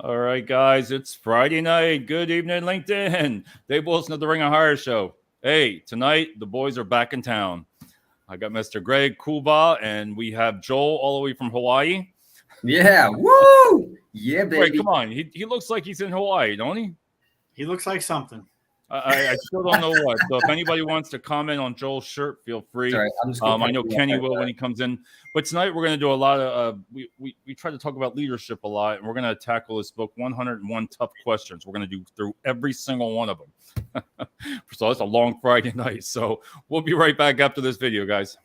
All right, guys, it's Friday night. Good evening, LinkedIn. Dave Wilson of the Ring of Hire Show. Hey, tonight the boys are back in town. I got Mr. Greg Coolbaugh, and we have Joel all the way from Hawaii. Yeah, woo! Yeah, Greg, baby. come on. He looks like he's in Hawaii, don't he? He looks like something. I still don't know what. So if anybody wants to comment on Joel's shirt, feel free. Sorry, I'm just I know Kenny will when he comes in. But tonight we're going to do a lot of we try to talk about leadership a lot, and we're going to tackle this book, 101 Tough Questions. We're going to do through every single one of them. So it's a long Friday night. So we'll be right back after this video, guys.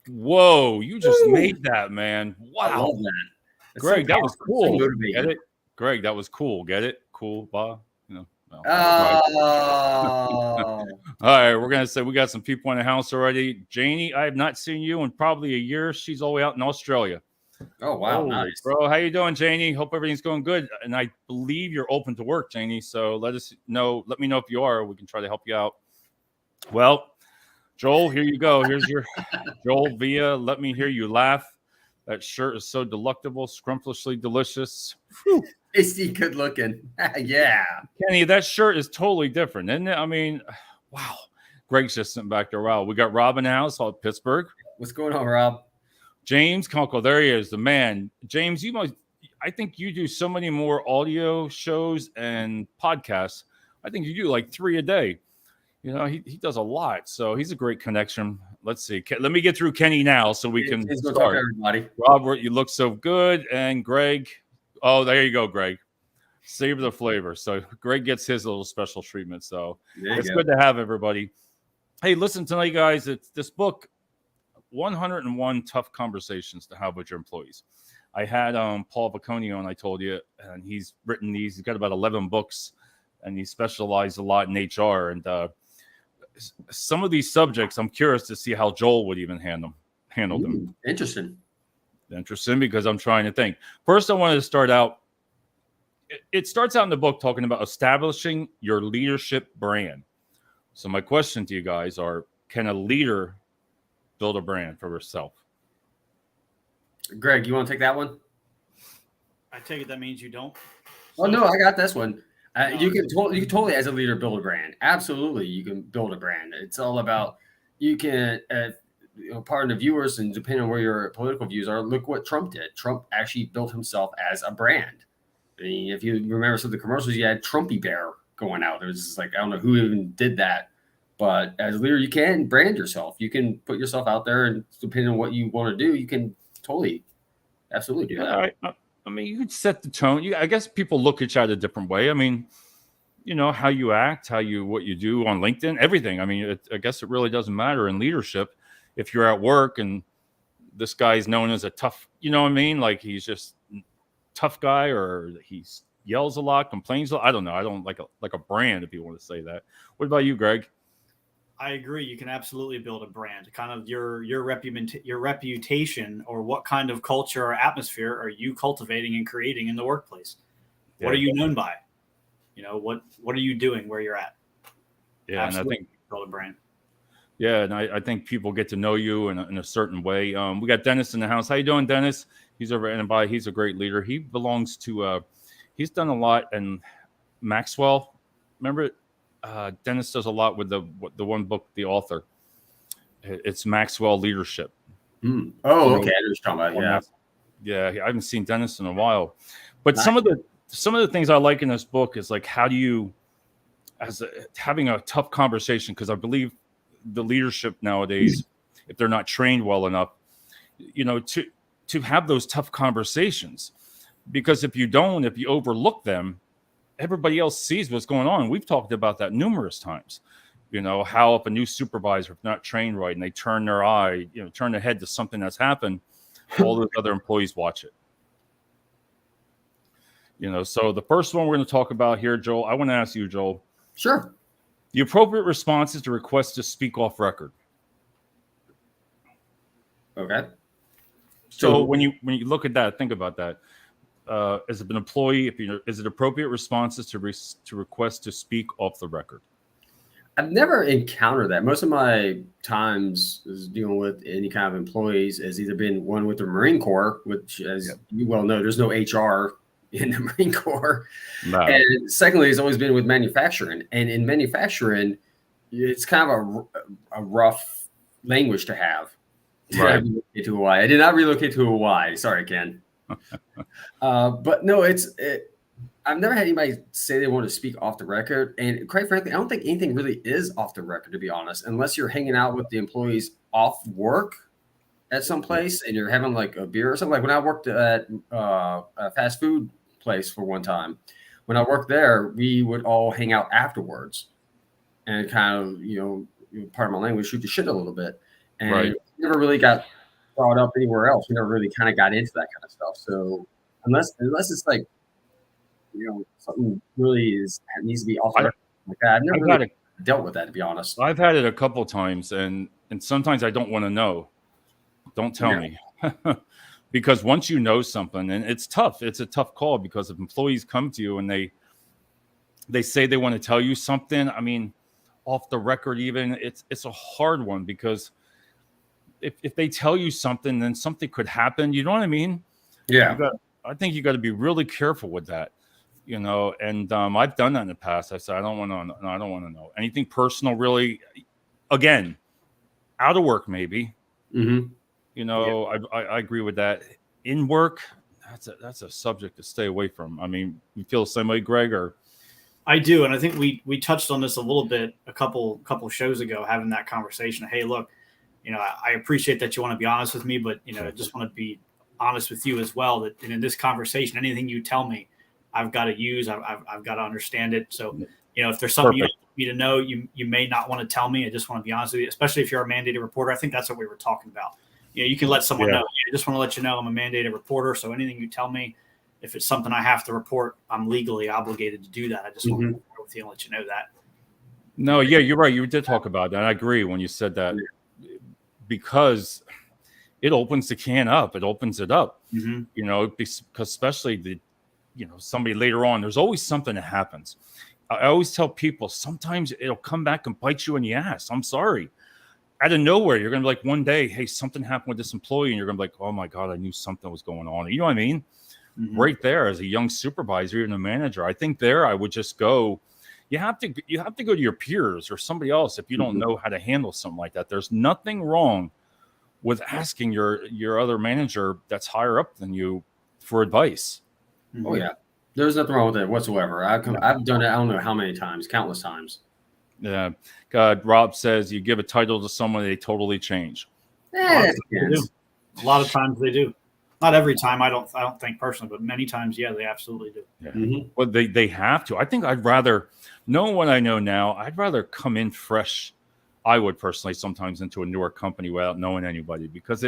Whoa, you just made that, man. Wow. I love that. Greg, that was cool. So Get it? Greg, that was cool. Get it? Cool, Bob? No. Oh. All right, we're going to say we got some people in the house already. Janie, I have not seen you in probably a year. She's all the way out in Australia. Oh, wow. Nice. Bro, how you doing, Janie? Hope everything's going good. And I believe you're open to work, Janie. So let me know if you are. We can try to help you out. Well, Joel, here you go. Here's your Joel via Let Me Hear You Laugh. That shirt is so delectable, scrumptiously delicious. Whew. Tasty, good looking. Yeah. Kenny, that shirt is totally different, isn't it? I mean, wow. Greg's just sitting back there. Wow. We got Rob in the house out of Pittsburgh. What's going on, Rob? James Kunkel, there he is, the man. James, I think you do so many more audio shows and podcasts. I think you do like 3 a day. You know, he does a lot, so he's a great connection. Let's see. Let me get through Kenny now so we can start. Everybody. Robert, you look so good. And Greg, oh, there you go, Greg. Savor the flavor. So Greg gets his little special treatment. So it's good to have everybody. Hey, listen tonight, guys. It's this book, 101 Tough Conversations to Have with Your Employees. I had Paul Vacconio on, I told you, and he's written these. He's got about 11 books, and he specialized a lot in HR. And some of these subjects, I'm curious to see how Joel would even handle them. Interesting, because I'm trying to think. First, I wanted to start out. It starts out in the book talking about establishing your leadership brand. So my question to you guys are, can a leader build a brand for herself? Greg, you want to take that one? I take it that means you don't. Oh, no, I got this one. You can totally, as a leader, build a brand. Absolutely, you can build a brand. It's all about you can. Pardon the viewers, and depending on where your political views are, look what Trump did. Trump actually built himself as a brand. I mean, if you remember some of the commercials, you had Trumpy Bear going out. It was just like, I don't know who even did that, but as a leader, you can brand yourself. You can put yourself out there, and depending on what you want to do, you can totally, absolutely do that. I mean, you could set the tone. I guess people look at you a different way. I mean, you know, how you act, what you do on LinkedIn, everything. I mean, I guess it really doesn't matter in leadership. If you're at work and this guy's known as a tough, you know what I mean? Like he's just tough guy, or he yells a lot, complains a lot. I don't know. I don't like a brand, if you want to say that. What about you, Greg? I agree. You can absolutely build a brand. Kind of your reputation, or what kind of culture or atmosphere are you cultivating and creating in the workplace? Yeah. What are you known by? You know, what are you doing where you're at? Yeah, absolutely. And I think build a brand. Yeah, and I think people get to know you in a certain way. We got Dennis in the house. How you doing, Dennis? He's over and by. He's a great leader. He belongs to. He's done a lot in Maxwell. Remember it? Dennis does a lot with the one book, The Author. It's Maxwell Leadership. Oh, okay. I know what you're talking about. Yeah. I haven't seen Dennis in a while. But some of the things I like in this book is like, how do you, having a tough conversation, because I believe the leadership nowadays, if they're not trained well enough, to have those tough conversations, because if you overlook them, everybody else sees what's going on. We've talked about that numerous times. How if a new supervisor, if not trained right, and they turn their head to something that's happened, all those other employees watch it. So the first one we're going to talk about here, Joel, I want to ask you, Joel. Sure. The appropriate response is to request to speak off record. Okay. So when you look at that, think about that. As an employee, is it appropriate responses to request to speak off the record? I've never encountered that. Most of my times is dealing with any kind of employees has either been one with the Marine Corps, which, as you well know, there's no HR in the Marine Corps. No. And secondly, it's always been with manufacturing. And in manufacturing, it's kind of a rough language to have. Right. I did not relocate to Hawaii. Sorry, Ken. But no, I've never had anybody say they want to speak off the record. And quite frankly, I don't think anything really is off the record, to be honest, unless you're hanging out with the employees off work at some place and you're having like a beer or something. Like when I worked at a fast food place for one time, when I worked there, we would all hang out afterwards and kind of, part of my language, shoot the shit a little bit. And never really got brought up anywhere else. We never really kind of got into that kind of stuff. So unless it's like, something really needs to be off the record like that. I've never really dealt with that, to be honest. I've had it a couple of times, and sometimes I don't want to know. Don't tell me. Because once you know something, and it's tough. It's a tough call, because if employees come to you and they say they want to tell you something, I mean, off the record even, it's a hard one, because if they tell you something, then something could happen. You know what I mean? Yeah. I think you got to be really careful with that. And I've done that in the past. I said, I don't want to know anything personal, really. Again, out of work, maybe. Mm-hmm. I agree with that. In work, that's a subject to stay away from. I mean, you feel the same way, Greg? Or I do, and I think we touched on this a little bit a couple shows ago, having that conversation. Hey, look, I appreciate that you want to be honest with me, but I just want to be honest with you as well. That in this conversation, anything you tell me, I've got to use. I've got to understand it. So, if there's something you want me to know, you may not want to tell me. I just want to be honest with you, especially if you're a mandated reporter. I think that's what we were talking about. You can let someone know. I just want to let you know I'm a mandated reporter. So anything you tell me, if it's something I have to report, I'm legally obligated to do that. I just want to report with you and let you know that. No, yeah, you're right. You did talk about that. I agree when you said that, because it opens the can up. It opens it up. Because especially somebody later on, there's always something that happens. I always tell people, sometimes it'll come back and bite you in the ass. I'm sorry. Out of nowhere, you're going to be like, one day, hey, something happened with this employee. And you're going to be like, oh my God, I knew something was going on. You know what I mean? Right there, as a young supervisor, even a manager, I think I would just go, you have to go to your peers or somebody else if you don't know how to handle something like that. There's nothing wrong with asking your other manager that's higher up than you for advice. Oh yeah, there's nothing wrong with it whatsoever. I've done it. I don't know how many times, countless times. Yeah. God, Rob says you give a title to someone, they totally change. A lot of times they do. Not every time. I don't think personally, but many times, yeah, they absolutely do. Yeah. Well, they have to. I think I'd rather, knowing what I know now, I'd rather come in fresh. I would personally sometimes into a newer company without knowing anybody, because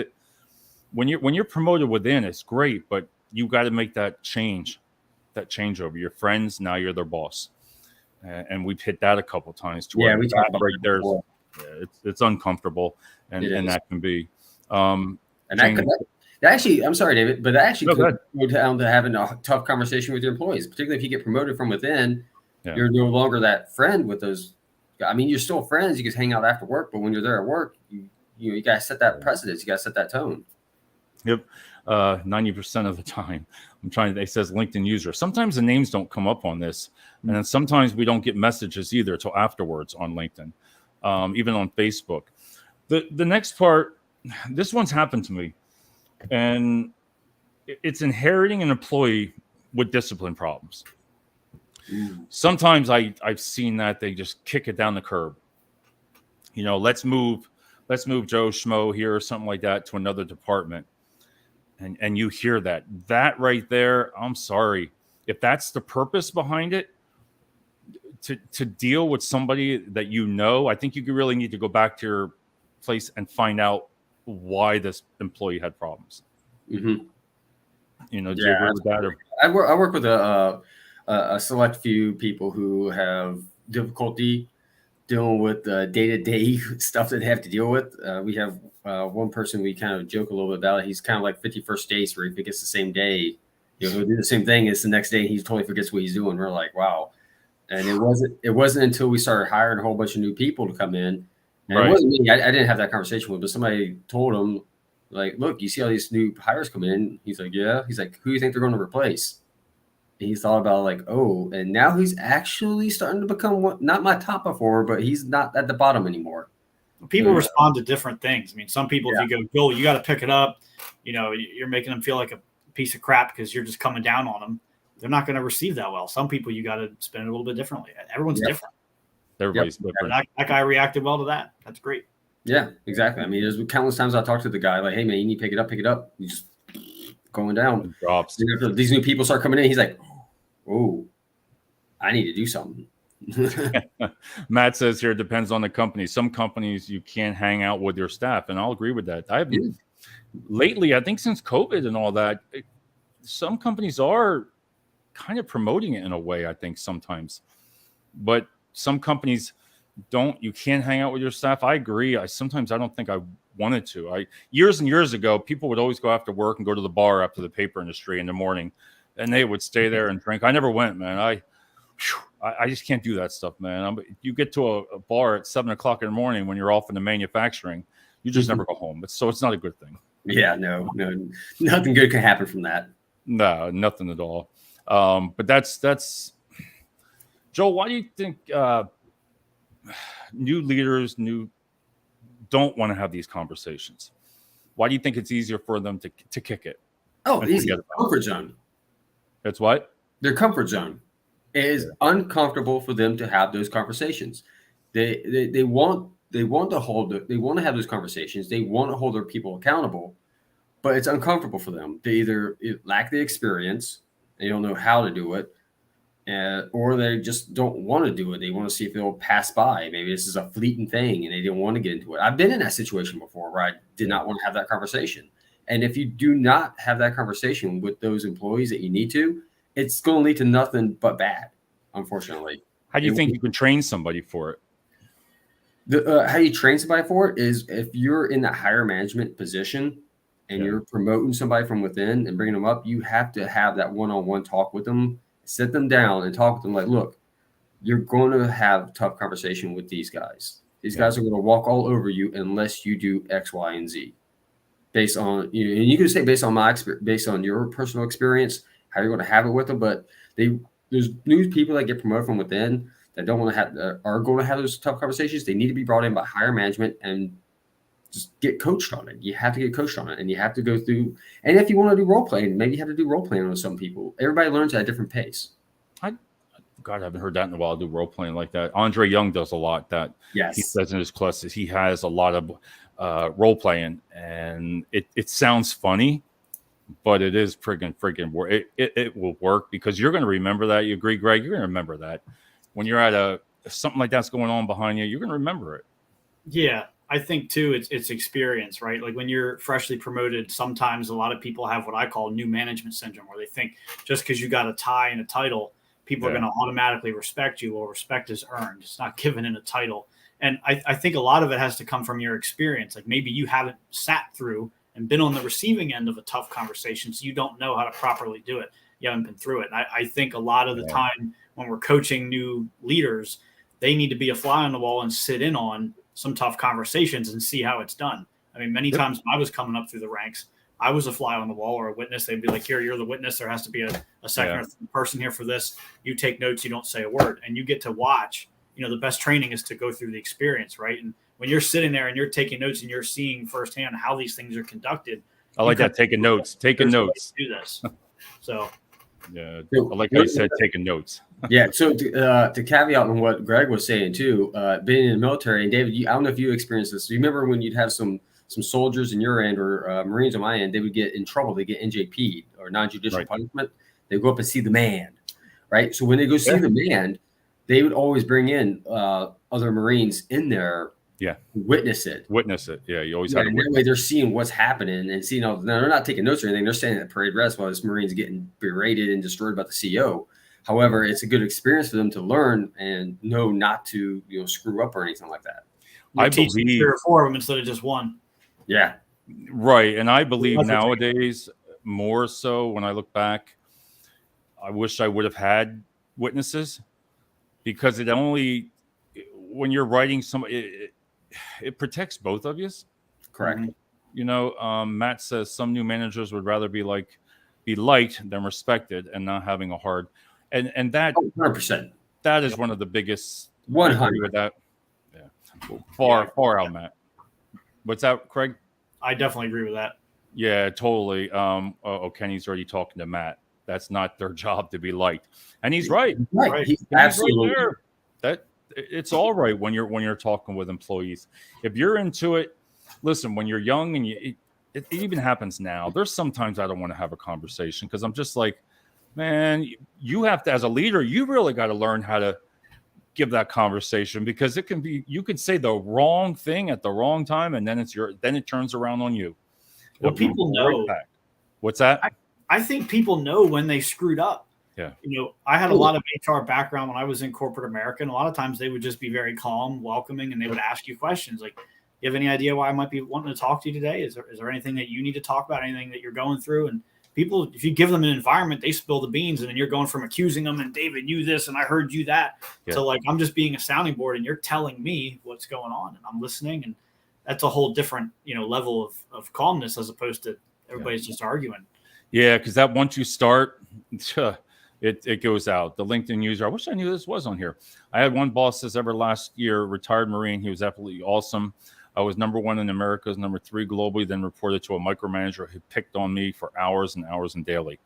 when you're promoted within, it's great, but you got to make that changeover. Your friends, now you're their boss, and we've hit that a couple of times. We talked about right there. It's uncomfortable, and that can be. Actually, I'm sorry, David, but that actually could go down to having a tough conversation with your employees, particularly if you get promoted from within. Yeah. You're no longer that friend with those. I mean, you're still friends. You can hang out after work, but when you're there at work, you got to set that precedence. You got to set that tone. Yep. 90% of the time, it says LinkedIn user. Sometimes the names don't come up on this. And then sometimes we don't get messages either till afterwards on LinkedIn, even on Facebook. The next part this one's happened to me, and it's inheriting an employee with discipline problems. Sometimes I've seen that they just kick it down the curb. Let's move Joe Schmo here or something like that to another department. And you hear that right there. I'm sorry. If that's the purpose behind it, to deal with somebody that I think you really need to go back to your place and find out why this employee had problems. Mm-hmm. Do you agree with that? I work with a select few people who have difficulty dealing with day-to-day stuff that they have to deal with. We have one person we kind of joke a little bit about. He's kind of like 51st dates, where he forgets the same day. He'll do the same thing as the next day. He totally forgets what he's doing. We're like, wow. And it wasn't until we started hiring a whole bunch of new people to come in. And It wasn't me. I didn't have that conversation with him, but somebody told him, like, look, you see all these new hires come in? He's like, yeah. He's like, who do you think they're going to replace? And he thought about like, oh, and now he's actually starting to become not my top performer, but he's not at the bottom anymore. People respond to different things. I mean, some people, if you go, you got to pick it up. You're making them feel like a piece of crap because you're just coming down on them. They're not going to receive that well. Some people, you got to spin it a little bit differently. Everyone's different. Everybody's different. That guy reacted well to that. That's great. Yeah, exactly. I mean, there's countless times I talked to the guy like, hey, man, you need to pick it up. You just going down. It drops. These new people start coming in. He's like, oh, I need to do something. Matt says here, it depends on the company. Some companies you can't hang out with your staff, and I'll agree with that. Lately, I think since COVID and all that, some companies are kind of promoting it in a way, I think sometimes. But some companies don't. You can't hang out with your staff. I agree. Sometimes I don't think I wanted to. Years and years ago, people would always go after work and go to the bar after the paper industry in the morning, and they would stay there and drink. I never went, man. I just can't do that stuff, man. You get to a bar at 7 o'clock in the morning when you're off in the manufacturing, you just never go home. So it's not a good thing. Yeah, no, nothing good can happen from that. No, nothing at all. But that's Joel. Why do you think new leaders don't want to have these conversations? Why do you think it's easier for them to kick it? Oh, easy. Comfort zone. That's what? Their comfort zone. It is uncomfortable for them to have those conversations. They want to have those conversations. They want to hold their people accountable, but it's uncomfortable for them. They either lack the experience, they don't know how to do it, or they just don't want to do it. They want to see if they'll pass by. Maybe this is a fleeting thing and they didn't want to get into it. I've been in that situation before where I did not want to have that conversation. And if you do not have that conversation with those employees that you need to, it's going to lead to nothing but bad, unfortunately. How do you think you can train somebody for it? How you train somebody for it is if you're in that higher management position and you're promoting somebody from within and bringing them up, you have to have that one-on-one talk with them, sit them down and talk with them like, look, you're going to have a tough conversation with these guys. These guys are going to walk all over you unless you do X, Y, and Z. Based on, and you can say based on your personal experience, how you're going to have it with them, but there's new people that get promoted from within that don't want to have are going to have those tough conversations. They need to be brought in by higher management and just get coached on it. You have to get coached on it, and you have to go through. And if you want to do role playing, maybe you have to do role playing with some people. Everybody learns at a different pace. God, I haven't heard that in a while. Do role playing like that. Andre Young does a lot. That he says in his classes, he has a lot of role playing, and it sounds funny, but it is friggin' work. It will work because you're going to remember that. You agree, Greg? You're going to remember that when you're at something like that's going on behind you. You're going to remember it. Yeah, I think too. It's experience, right? Like when you're freshly promoted, sometimes a lot of people have what I call new management syndrome, where they think just because you got a tie and a title, people are going to automatically respect you. Well, respect is earned. It's not given in a title. And I think a lot of it has to come from your experience. Like maybe you haven't sat through and been on the receiving end of a tough conversation, so you don't know how to properly do it. You haven't been through it. And I think a lot of the time when we're coaching new leaders, they need to be a fly on the wall and sit in on some tough conversations and see how it's done. I mean, many times when I was coming up through the ranks, I was a fly on the wall or a witness. They'd be like, here, you're the witness. There has to be a second or third person here for this. You take notes. You don't say a word. And you get to watch. The best training is to go through the experience, right? And when you're sitting there and you're taking notes and you're seeing firsthand how these things are conducted. I like that. Taking notes. Do this. So. Yeah, I like how you said taking notes. Yeah. So to caveat on what Greg was saying too, being in the military, and David, I don't know if you experienced this. Do you remember when you'd have some soldiers in your end or Marines on my end, they would get in trouble. They get NJP'd or non-judicial punishment. They go up and see the man, right? So when they go see the man, they would always bring in other Marines in there. Yeah. Witness it. Yeah. You always have to that way they're seeing what's happening and seeing all. Now they're not taking notes or anything. They're standing at parade rest while this Marine's getting berated and destroyed by the CO. However, it's a good experience for them to learn and know not to, screw up or anything like that. I believe 3 or 4 of them instead of just one. Yeah. Right. And I believe nowadays more so when I look back, I wish I would have had witnesses because when you're writing it protects both of you. Correct. Matt says some new managers would rather be liked than respected and not having a hard and that 100%. That is one of the biggest 100 with that. Yeah. Far out, Matt. What's that, Craig? I definitely agree with that. Yeah, totally. Kenny's already talking to Matt. That's not their job to be liked. And he's right. Right. He's absolutely right there. That it's all right when you're talking with employees. If you're into it, listen, when you're young and it even happens now, there's sometimes I don't want to have a conversation because I'm just like, man, you have to, as a leader, you really got to learn how to give that conversation because you can say the wrong thing at the wrong time and then it turns around on you. Well, people know. Right. What's that? I think people know when they screwed up. Yeah. I had a lot of HR background when I was in corporate America, and a lot of times they would just be very calm, welcoming, and they would ask you questions like, you have any idea why I might be wanting to talk to you today? Is there anything that you need to talk about, anything that you're going through? And people, if you give them an environment, they spill the beans, and then you're going from accusing them and David, you this, and I heard you that. Yeah. So I'm just being a sounding board and you're telling me what's going on and I'm listening. And that's a whole different, level of calmness as opposed to everybody's just arguing. Yeah. Cause that once you start, it goes out. The LinkedIn user, I wish I knew this was on here. I had one boss this last year, retired Marine. He was absolutely awesome. I was number 1 in America, number 3 globally, then reported to a micromanager who picked on me for hours and hours and daily.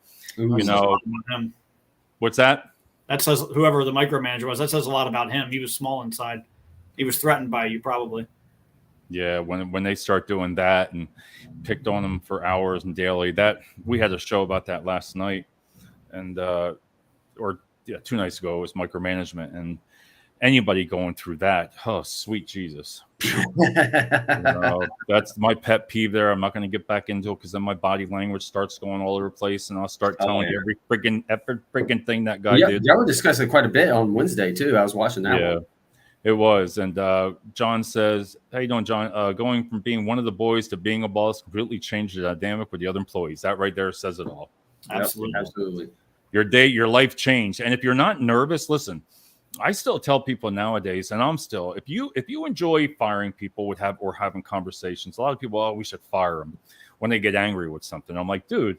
What's that? That says whoever the micromanager was, that says a lot about him. He was small inside. He was threatened by you probably. Yeah, when they start doing that and picked on him for hours and daily, that we had a show about that last night. And 2 nights ago, it was micromanagement. And anybody going through that, oh, sweet Jesus. That's my pet peeve there. I'm not going to get back into it because then my body language starts going all over the place and I'll start telling you every freaking thing that guy did. Yeah, we discussed it quite a bit on Wednesday, too. I was watching that one. It was. And John says, how you doing, John? Going from being one of the boys to being a boss completely changed the dynamic with the other employees. That right there says it all. Absolutely. Your life changed. And if you're not nervous, listen, I still tell people nowadays, and I'm still, if you enjoy firing people or having conversations, a lot of people, we should fire them when they get angry with something. I'm like, dude,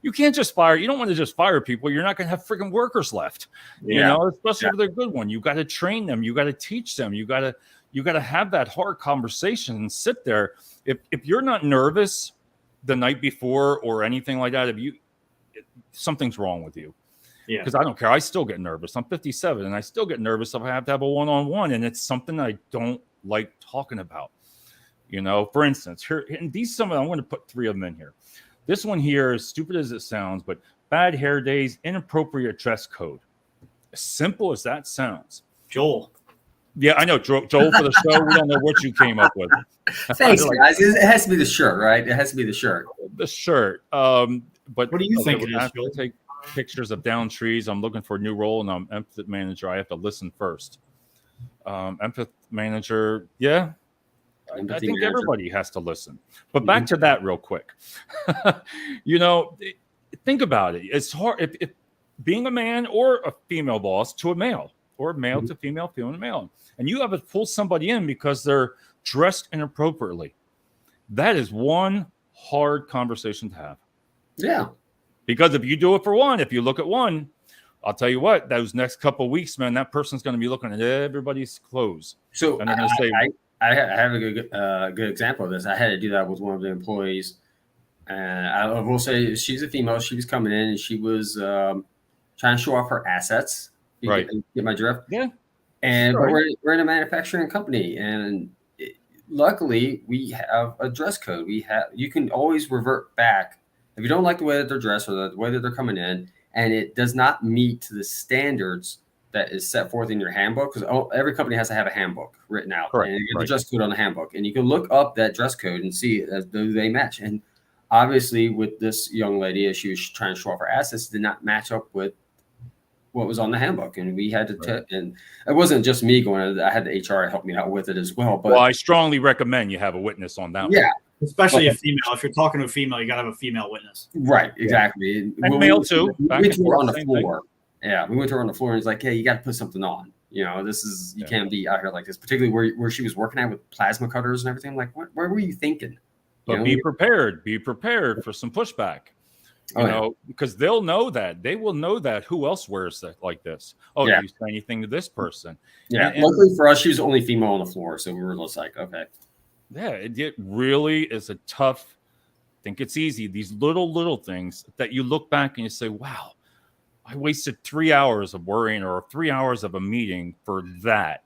you can't just fire. You don't want to just fire people. You're not going to have freaking workers left, especially if they're a good one. You got to train them. You got to teach them. You got to have that hard conversation and sit there. If you're not nervous the night before or anything like that, something's wrong with you. Yeah, because I don't care. I still get nervous. I'm 57, and I still get nervous if I have to have a one-on-one, and it's something I don't like talking about. For instance, here and I'm going to put 3 of them in here. This one here, as stupid as it sounds, but bad hair days, inappropriate dress code. As simple as that sounds. Joel. Yeah, I know. Joel for the show. We don't know what you came up with. Thanks, guys. It has to be the shirt, right? It has to be the shirt. The shirt. But what do you think it is, Joel? Take pictures of down trees. I'm looking for a new role, and I'm empath manager. I have to listen first. Empath manager. Yeah. I think everybody has to listen. But back to that real quick. Think about it. It's hard if being a man or a female boss to a male or male to female to male. And you have to pull somebody in because they're dressed inappropriately. That is one hard conversation to have. Yeah. Because if you do it for one, if you look at one, I'll tell you what, those next couple of weeks, man, that person's going to be looking at everybody's clothes. So and they're going to say, I have a good example of this. I had to do that with one of the employees. And I will say she's a female. She was coming in and she was trying to show off her assets. Right. Get my drift? Yeah. And but we're in a manufacturing company, and luckily we have a dress code. You can always revert back if you don't like the way that they're dressed or the way that they're coming in, and it does not meet to the standards that is set forth in your handbook, because every company has to have a handbook written out. Correct. And you get the dress code on the handbook, and you can look up that dress code and see do they match. And obviously, with this young lady, as she was trying to show off her assets, did not match up with what was on the handbook, and we had to and it wasn't just me going. I had the HR help me out with it as well. But I strongly recommend you have a witness on that. Yeah, one. Especially a female. If you're talking to a female, you got to have a female witness. Right, exactly. And male too. We went to her on the floor. Yeah, we went to her on the floor, and he's like, "Hey, you got to put something on. You know, this is you can't be out here like this." Particularly where she was working at with plasma cutters and everything. I'm like, where were you thinking? But be prepared. Be prepared for some pushback. You know, because they'll know that. They will know that. Who else wears that like this? Oh, do you say anything to this person? Yeah. And luckily for us, she was the only female on the floor, so we were just like, okay. Yeah, it really is a tough. Think it's easy. These little things that you look back and you say, "Wow, I wasted 3 hours of worrying or 3 hours of a meeting for that,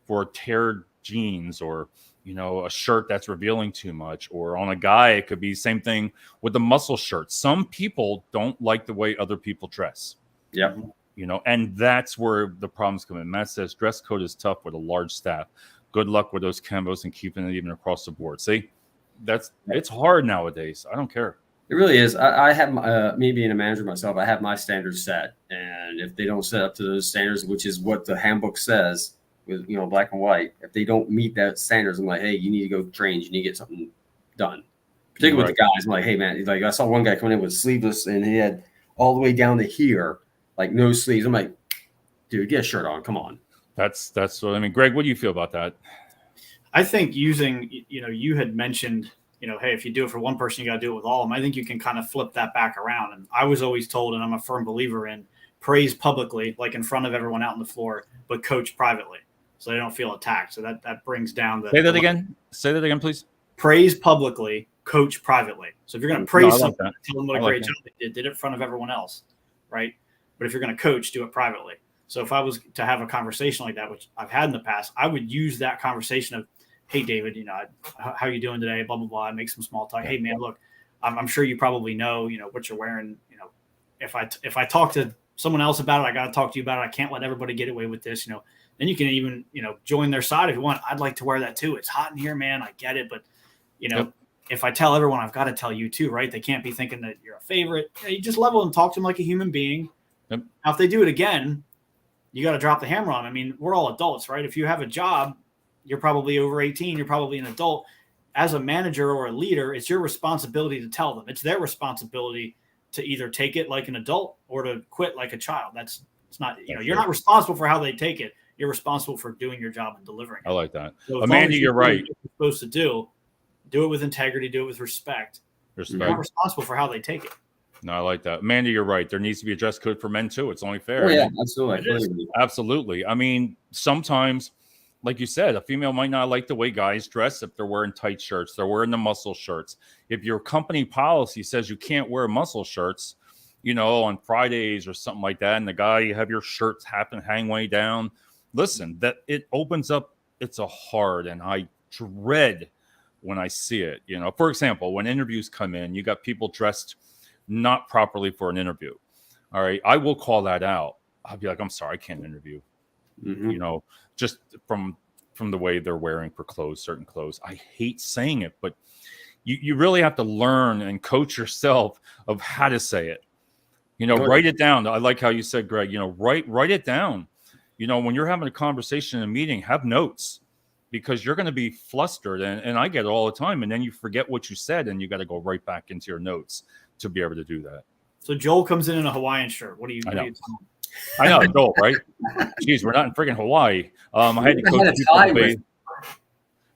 for teared jeans or." You know, a shirt that's revealing too much, or on a guy, it could be same thing with the muscle shirt. Some people don't like the way other people dress. Yeah. You know, and that's where the problems come in. Matt says dress code is tough with a large staff. Good luck with those combos and keeping it even across the board. See, it's hard nowadays. I don't care. It really is. I have me being a manager myself. I have my standards set, and if they don't set up to those standards, which is what the handbook says, with black and white, if they don't meet that standards, I'm like, hey, you need to go train. You need to get something done. Particularly with the guys, I'm like, hey man, like I saw one guy coming in with sleeveless, and he had all the way down to here, like no sleeves. I'm like, dude, get a shirt on. Come on. That's what I mean. Greg, what do you feel about that? I think using, you had mentioned, hey, if you do it for one person, you got to do it with all of them. I think you can kind of flip that back around. And I was always told, and I'm a firm believer in, praise publicly, like in front of everyone out on the floor, but coach privately, so they don't feel attacked. So that brings down the. Say that again, please. Praise publicly, coach privately. So if you're going to praise someone, tell them what a great job they did it in front of everyone else, right? But if you're going to coach, do it privately. So if I was to have a conversation like that, which I've had in the past, I would use that conversation of, hey, David, how are you doing today? Blah, blah, blah. Make some small talk. Hey, man, look, I'm sure you probably know, what you're wearing. If I talk to someone else about it, I got to talk to you about it. I can't let everybody get away with this, Then you can even, join their side if you want. I'd like to wear that too. It's hot in here, man. I get it. But, if I tell everyone, I've got to tell you too, right? They can't be thinking that you're a favorite. You just level and talk to them like a human being. Yep. Now, if they do it again, you got to drop the hammer on them. I mean, we're all adults, right? If you have a job, you're probably over 18. You're probably an adult. As a manager or a leader, it's your responsibility to tell them. It's their responsibility to either take it like an adult or to quit like a child. It's not, you're not responsible for how they take it. You're responsible for doing your job and delivering it. I like that. So Amanda, you're right. What you're supposed to do it with integrity, do it with respect. You're not responsible for how they take it. No, I like that. Amanda, you're right. There needs to be a dress code for men too. It's only fair. Oh, yeah, absolutely. Absolutely. I mean, sometimes, like you said, a female might not like the way guys dress if they're wearing tight shirts, they're wearing the muscle shirts. If your company policy says you can't wear muscle shirts, on Fridays or something like that, and the guy, you have your shirts hang way down. Listen, that it opens up. It's a hard, and I dread when I see it. For example, when interviews come in, you got people dressed not properly for an interview. All right, I will call that out. I'll be like, I'm sorry, I can't interview. Mm-hmm. Just from the way they're wearing for certain clothes. I hate saying it, but you really have to learn and coach yourself of how to say it. Write it down. I like how you said, Greg, write it down. When you're having a conversation in a meeting, have notes, because you're going to be flustered. And I get it all the time. And then you forget what you said, and you got to go right back into your notes to be able to do that. So Joel comes in a Hawaiian shirt. What do you I know, Joel, right? Jeez, we're not in friggin' Hawaii. I had to coach people.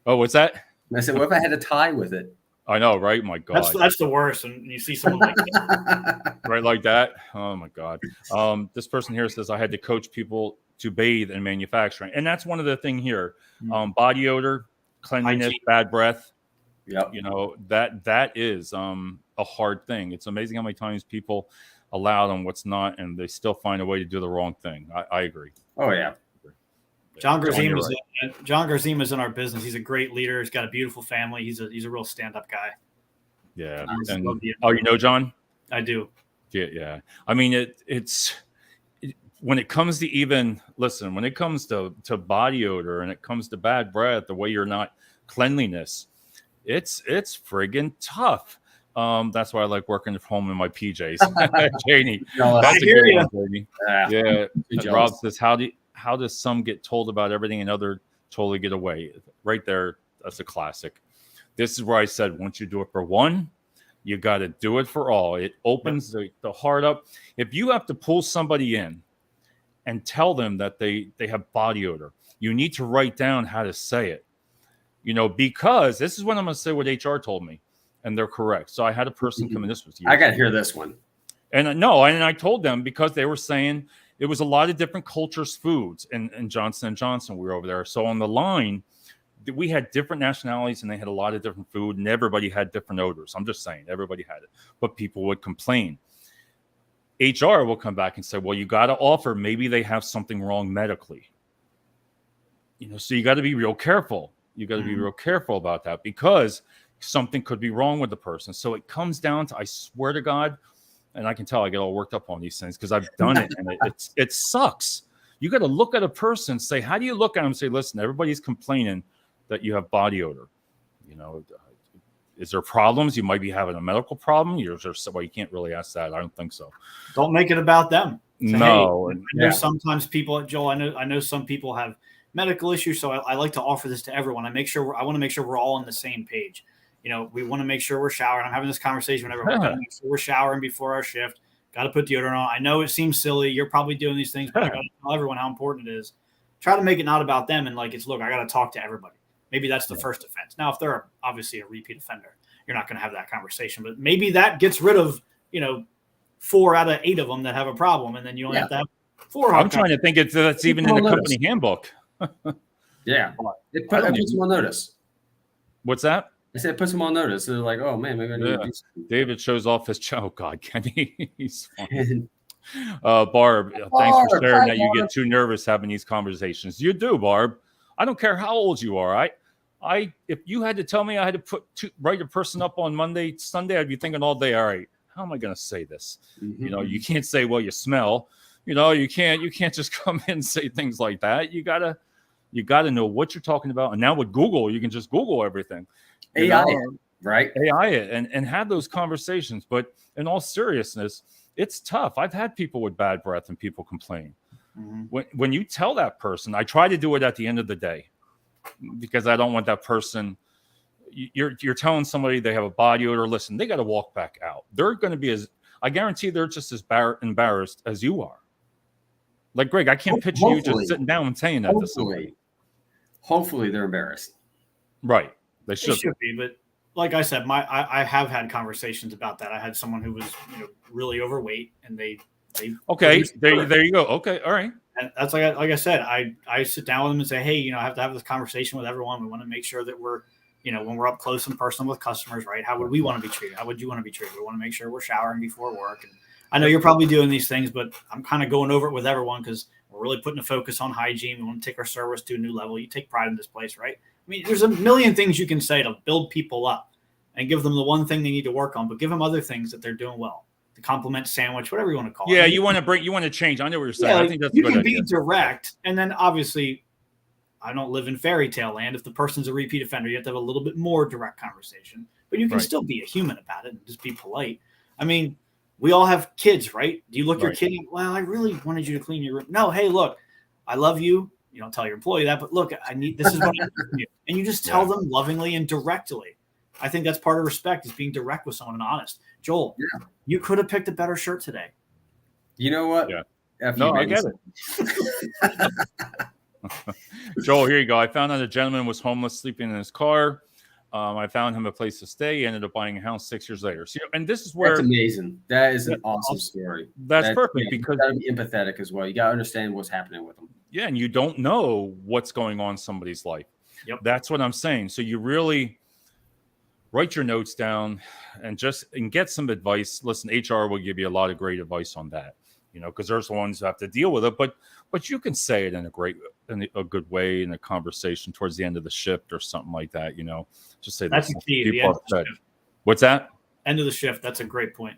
Oh, what's that? I said, what if I had a tie with it? I know, right? My God, that's the worst. And you see someone like that. Right like that. Oh my God. This person here says I had to coach people to bathe in manufacturing, and that's one of the thing here. Body odor, cleanliness, Hygiene. bad breath. Yep. You know, that is a hard thing. It's amazing how many times people allow them what's not, and they still find a way to do the wrong thing. I agree. Oh yeah. John Garzima is in our business. He's a great leader. He's got a beautiful family. He's a real stand-up guy. Yeah. And, you know John? I do. Yeah. I mean, it's when it comes to when it comes to body odor and it comes to bad breath, the way you're not cleanliness, it's friggin' tough. That's why I like working from home in my PJs. Janie, that's a good one, Janie. Yeah. Rob says, how does some get told about everything and other totally get away? Right there, that's a classic. This is where I said, once you do it for one, you got to do it for all. It opens the heart up. If you have to pull somebody in and tell them that they have body odor, you need to write down how to say it. You know, because this is what I'm going to say what HR told me, and they're correct. So I had a person come in. This was I got to hear this one. And I told them because they were saying it was a lot of different cultures, foods, and Johnson & Johnson, we were over there. So on the line, we had different nationalities and they had a lot of different food and everybody had different odors. I'm just saying everybody had it, but people would complain. HR will come back and say, well, you got to offer, maybe they have something wrong medically. You know, so you got to be real careful. You got to be real careful about that because something could be wrong with the person. So it comes down to, I swear to God, and I can tell I get all worked up on these things because I've done it and it sucks. You got to look at a person, say, how do you look at them and say, listen, everybody's complaining that you have body odor. You know, is there problems? You might be having a medical problem. Well, you can't really ask that. I don't think so. Don't make it about them. Say, no. Hey, I know sometimes people, Joel, I know some people have medical issues. So I like to offer this to everyone. I want to make sure we're all on the same page. You know, we want to make sure we're showering. I'm having this conversation with everyone. Make sure we're showering before our shift. Got to put deodorant on. I know it seems silly. You're probably doing these things, but I got to tell everyone how important it is. Try to make it not about them. And look, I got to talk to everybody. Maybe that's the first offense. Now, if they're obviously a repeat offender, you're not going to have that conversation. But maybe that gets rid of, 4 out of 8 of them that have a problem. And then you only have to have 4. I'm trying to think that's even in the company handbook. Yeah. It puts them on notice. What's that? I said, put them on notice. They're like, oh man, maybe I need to do something. David shows off his oh God, Kenny. He's funny. Barb, thanks for sharing that. You get too nervous having these conversations. You do, Barb. I don't care how old you are. If you had to tell me I had to write a person up on Monday, Sunday, I'd be thinking all day, all right, how am I going to say this? Mm-hmm. You can't say, well, you smell. You can't just come in and say things like that. You gotta know what you're talking about. And now with Google, you can just Google everything. AI it, right? AI it and have those conversations. But in all seriousness, it's tough. I've had people with bad breath and people complain. Mm-hmm. When you tell that person, I try to do it at the end of the day because I don't want that person. You're telling somebody they have a body odor. Listen, they got to walk back out. They're going to be I guarantee they're just as embarrassed as you are. Like Greg, I can't picture you just sitting down and saying that to somebody. Hopefully they're embarrassed. Right. They should be, but like I said, I have had conversations about that. I had someone who was really overweight, and they okay. There you go. Okay, all right. And that's like I said, I sit down with them and say, hey, I have to have this conversation with everyone. We want to make sure that we're when we're up close and personal with customers, right? How would we want to be treated? How would you want to be treated? We want to make sure we're showering before work. And I know you're probably doing these things, but I'm kind of going over it with everyone because we're really putting a focus on hygiene. We want to take our service to a new level. You take pride in this place, right? I mean, there's a million things you can say to build people up and give them the one thing they need to work on, but give them other things that they're doing well. The compliment sandwich, whatever you want to call it. Yeah, you want to change. I know what you're saying. I think that's a good idea. You can be direct, and then obviously, I don't live in fairy tale land. If the person's a repeat offender, you have to have a little bit more direct conversation, but you can still be a human about it and just be polite. I mean, we all have kids, right? Do you look your kid? Well, I really wanted you to clean your room. No, hey, look, I love you. You don't tell your employee that, but look, this is what I need from you. And you just tell them lovingly and directly. I think that's part of respect is being direct with someone and honest. Joel, you could have picked a better shirt today. You know what? Yeah. I get it. Joel, here you go. I found out a gentleman was homeless, sleeping in his car. I found him a place to stay. He ended up buying a house 6 years later. So, and this is where that's amazing. That is an awesome story. That's perfect because you got to be empathetic as well. You got to understand what's happening with them. Yeah, and you don't know what's going on in somebody's life. Yep. That's what I'm saying. So you really write your notes down and get some advice. Listen, HR will give you a lot of great advice on that, because there's the ones who have to deal with it. But you can say it in a good way in a conversation towards the end of the shift or something like that. Just say that's the key. People upset. What's that? End of the shift. That's a great point.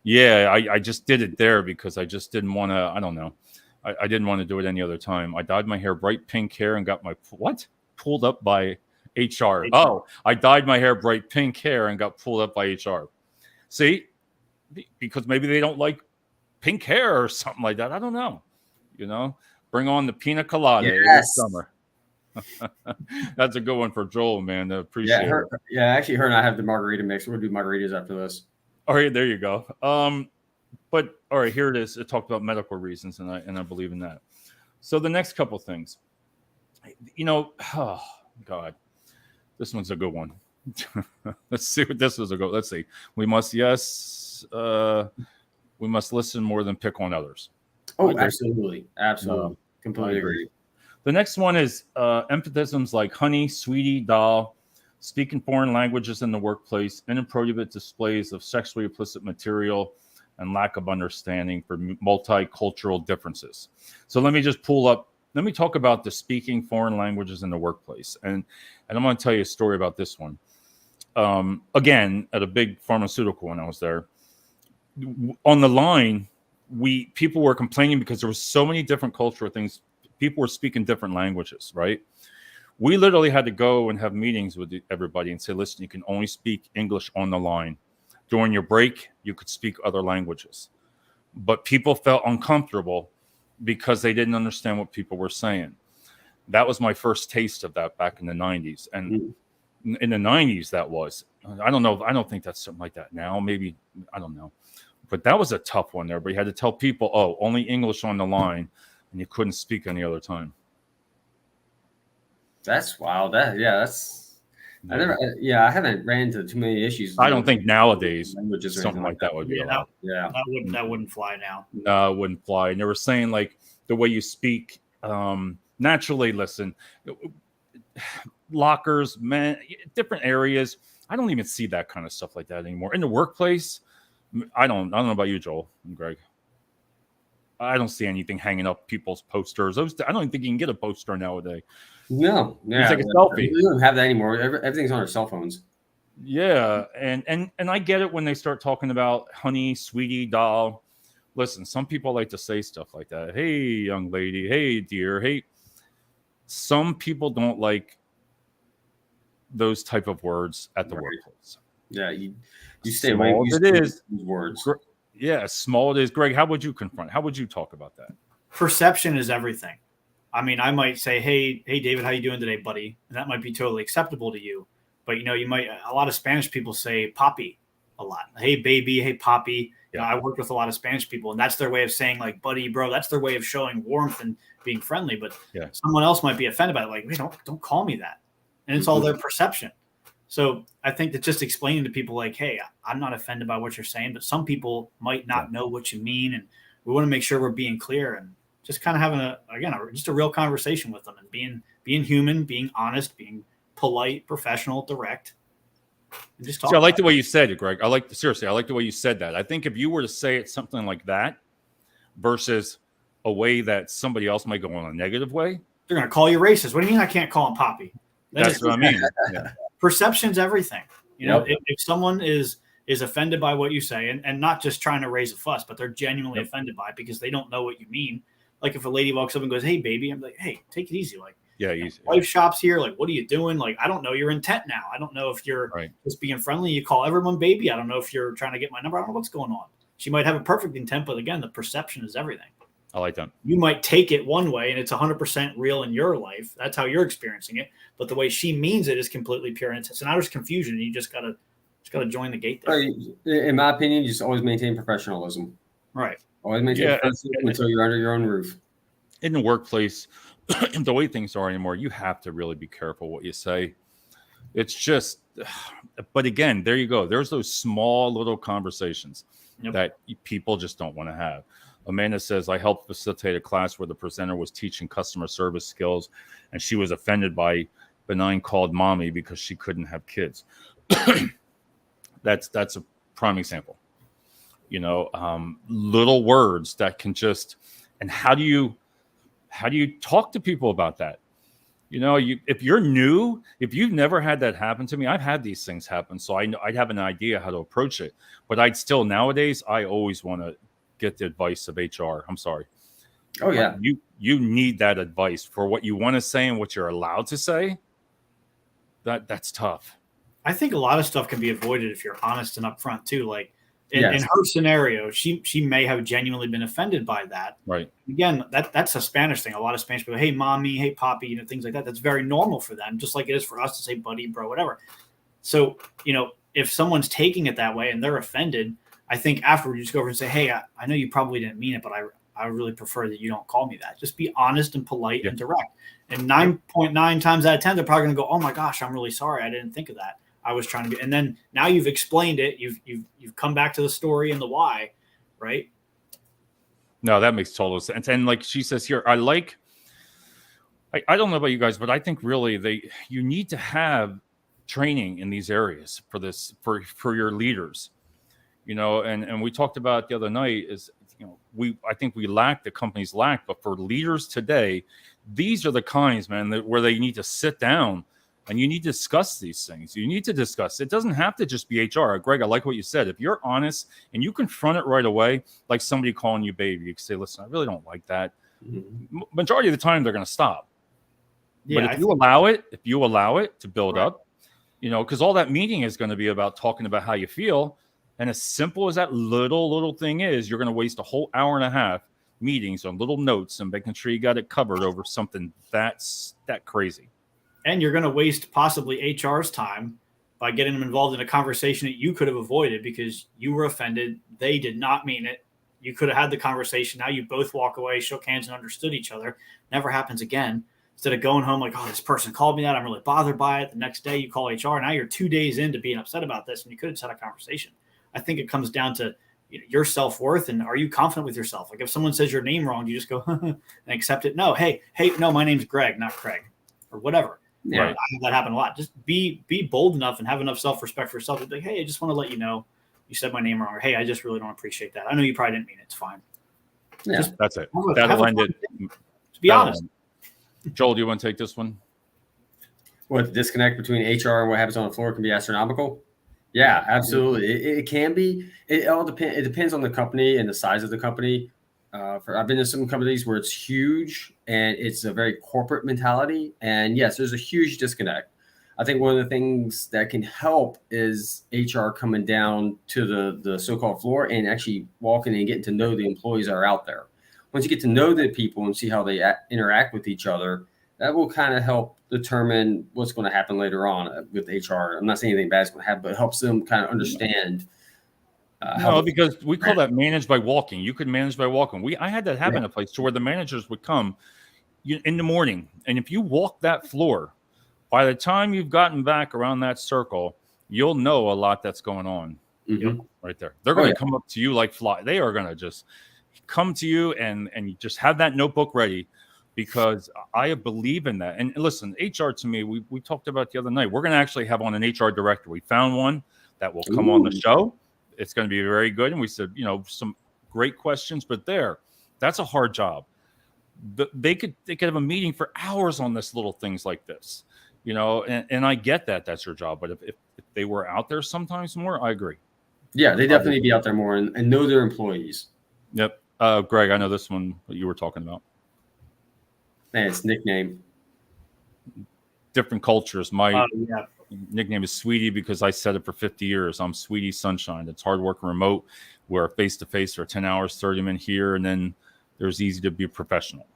Yeah, I just did it there because I just didn't want to. I don't know. I didn't want to do it any other time. I dyed my hair bright pink hair and got my pulled up by HR. Oh, I dyed my hair bright pink hair and got pulled up by HR. See, because maybe they don't like pink hair or something like that. I don't know. Bring on the pina colada this summer. That's a good one for Joel, man. I appreciate it. Yeah, actually, her and I have the margarita mix. We'll do margaritas after this. All right, there you go. But all right, here it is. It talked about medical reasons, and I believe in that. So the next couple things, oh God, this one's a good one. Let's see what this is a go. Let's see. We must listen more than pick on others. Oh, absolutely. Completely agree. The next one is emphatisms like honey, sweetie, doll, speaking foreign languages in the workplace, inappropriate displays of sexually explicit material, and lack of understanding for multicultural differences. So let me talk about the speaking foreign languages in the workplace. And I'm going to tell you a story about this one. Again, at a big pharmaceutical when I was there, on the line, people were complaining because there was so many different cultural things. People were speaking different languages, right? We literally had to go and have meetings with everybody and say, listen, you can only speak English on the line. During your break, you could speak other languages. But people felt uncomfortable because they didn't understand what people were saying. That was my first taste of that back in the 90s. And in the 90s, that was. I don't know. I don't think that's something like that now. Maybe, I don't know. But that was a tough one there. But you had to tell people, only English on the line, and you couldn't speak any other time. That's wild. That's... I haven't ran into too many issues. I don't think nowadays something like that would be allowed. That wouldn't fly now. No, it wouldn't fly. And they were saying like the way you speak naturally. Listen, lockers, men, different areas. I don't even see that kind of stuff like that anymore in the workplace. I don't know about you, Joel and Greg. I don't see anything hanging up people's posters. I don't even think you can get a poster nowadays. No, it's like a selfie. We don't have that anymore. Everything's on our cell phones. Yeah, and I get it when they start talking about honey, sweetie, doll. Listen, some people like to say stuff like that. Hey, young lady. Hey, dear. Hey, some people don't like those type of words at the workplace. Yeah, you stay away. It is words. Yeah, small it is. Greg, how would you confront? How would you talk about that? Perception is everything. I mean, I might say, hey, David, how you doing today, buddy? And that might be totally acceptable to you. But, a lot of Spanish people say papi a lot. Hey, baby, hey, papi. Yeah. I worked with a lot of Spanish people, and that's their way of saying, like, buddy, bro. That's their way of showing warmth and being friendly. But someone else might be offended by it. Like, hey, don't call me that. And it's all their perception. So I think that just explaining to people like, hey, I'm not offended by what you're saying, but some people might not know what you mean. And we want to make sure we're being clear and just kind of having just a real conversation with them and being human, being honest, being polite, professional, direct. And just talk. I like the way you said it, Greg. I like the way you said that. I think if you were to say it something like that versus a way that somebody else might go on a negative way, they're going to call you racist. What do you mean I can't call him Poppy? That's what I mean. Yeah. Perception's everything. If someone is offended by what you say and not just trying to raise a fuss, but they're genuinely offended by it because they don't know what you mean. Like if a lady walks up and goes, hey, baby, I'm like, hey, take it easy. Like, easy. Wife shop's here. Like, what are you doing? Like, I don't know your intent now. I don't know if you're just being friendly. You call everyone baby. I don't know if you're trying to get my number. I don't know what's going on. She might have a perfect intent, but again, the perception is everything. I like that. You might take it one way and it's 100% real in your life. That's how you're experiencing it. But the way she means it is completely pure. And so now there's confusion. And you just gotta join the gate there. In my opinion, just always maintain professionalism. Right. Always maintain professionalism until you're under your own roof. In the workplace, the way things are anymore, you have to really be careful what you say. It's just, but again, there you go. There's those small little conversations that people just don't want to have. Amanda says, I helped facilitate a class where the presenter was teaching customer service skills, and she was offended by Benign called mommy because she couldn't have kids. That's a prime example. Little words that can just, and how do you talk to people about that? If you're new, if you've never had that happen to me, I've had these things happen, so I'd have an idea how to approach it. But I'd still, nowadays, I always want to get the advice of HR. I'm sorry. Oh yeah, you need that advice for what you want to say and what you're allowed to say. That's tough. I think a lot of stuff can be avoided if you're honest and upfront too. Like in her scenario, she may have genuinely been offended by that. Right. Again, that's a Spanish thing. A lot of Spanish people, hey, mommy, hey, poppy, things like that. That's very normal for them, just like it is for us to say buddy, bro, whatever. So, if someone's taking it that way and they're offended, I think afterwards you just go over and say, hey, I know you probably didn't mean it, but I really prefer that you don't call me that. Just be honest and polite and direct. And 9.9 times out of 10, they're probably going to go, oh my gosh, I'm really sorry. I didn't think of that. I was trying to be, and then now you've explained it. You've come back to the story and the why, right? No, that makes total sense. And like she says here, I don't know about you guys, but I think really you need to have training in these areas for this, for your leaders, and we talked about the other night is, I think the companies lack, but for leaders today, these are the kinds, man, where they need to sit down and you need to discuss these things. You need to discuss. It doesn't have to just be HR. Greg, I like what you said. If you're honest and you confront it right away, like somebody calling you baby, you can say, listen, I really don't like that. Mm-hmm. Majority of the time, they're going to stop. Yeah, but if you allow it to build up, because all that meeting is going to be about talking about how you feel. And as simple as that little thing is, you're going to waste a whole hour and a half meetings on little notes and making sure you got it covered over something that's that crazy. And you're going to waste possibly HR's time by getting them involved in a conversation that you could have avoided because you were offended. They did not mean it. You could have had the conversation. Now you both walk away, shook hands, and understood each other. Never happens again. Instead of going home like, oh, this person called me that. I'm really bothered by it. The next day you call HR. Now you're 2 days into being upset about this, and you could have had a conversation. I think it comes down to your self-worth and are you confident with yourself? Like if someone says your name wrong, you just go and accept it. No, hey, no, my name's Greg, not Craig, or whatever. Yeah, right. I have that happen a lot. Just be bold enough and have enough self-respect for yourself to be like, hey, I just want to let you know you said my name wrong, or hey, I just really don't appreciate that. I know you probably didn't mean it. It's fine. Yeah, that's it. That'll end it. To be honest. Joel, do you want to take this one? What, the disconnect between HR and what happens on the floor can be astronomical? Yeah, absolutely. It can be. It all depends. It depends on the company and the size of the company. I've been in some companies where it's huge and it's a very corporate mentality. And yes, there's a huge disconnect. I think one of the things that can help is HR coming down to the so-called floor and actually walking and getting to know the employees that are out there. Once you get to know the people and see how they interact with each other, that will kind of help determine what's going to happen later on with HR. I'm not saying anything bad is going to happen, but it helps them kind of understand. Because we call that manage by walking. You could manage by walking. I had that happen in a place to where the managers would come in the morning, and if you walk that floor, by the time you've gotten back around that circle, you'll know a lot that's going on. Mm-hmm. Right there. They're going to come up to you like fly. They are going to just come to you and you just have that notebook ready, because I believe in that. And listen, HR to me, we talked about the other night. We're going to actually have on an HR director. We found one that will come on the show. It's going to be very good. And we said, some great questions, but that's a hard job. They could have a meeting for hours on this little things like this, and I get that that's your job. But if they were out there sometimes more, I agree. Yeah, they definitely be out there more and know their employees. Yep. Greg, I know this one that you were talking about. Man, it's nickname. Different cultures. My nickname is Sweetie because I said it for 50 years. I'm Sweetie Sunshine. It's hard work and remote. We're face-to-face for 10 hours, 30 minutes here, and then there's easy to be professional.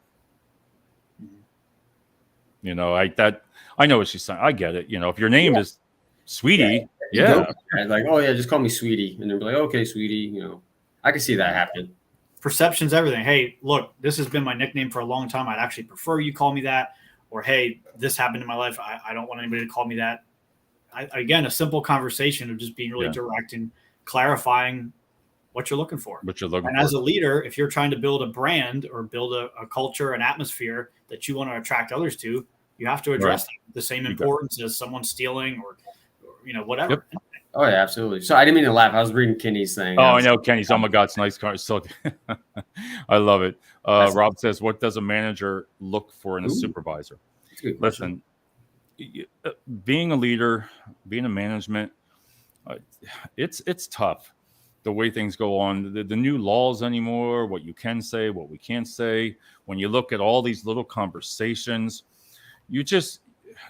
I know what she's saying. I get it. If your name is Sweetie, like, oh yeah, just call me Sweetie. And they'll be like, okay, Sweetie, I can see that happen. Perception's everything. Hey, look, this has been my nickname for a long time. I'd actually prefer you call me that. Or, hey, this happened in my life. I don't want anybody to call me that. again, a simple conversation of just being really direct and clarifying what you're looking for. And as a leader, if you're trying to build a brand or build a culture, an atmosphere that you want to attract others to, you have to address the same importance as someone stealing or whatever. Yep. Oh yeah, absolutely. So I didn't mean to laugh. I was reading Kenny's thing. Oh, I know Kenny's. Oh my God, it's nice car. So I love it. Rob says, "What does a manager look for in a supervisor?" Listen, being a leader, being a management, it's tough. The way things go on, the new laws anymore, what you can say, what we can't say. When you look at all these little conversations,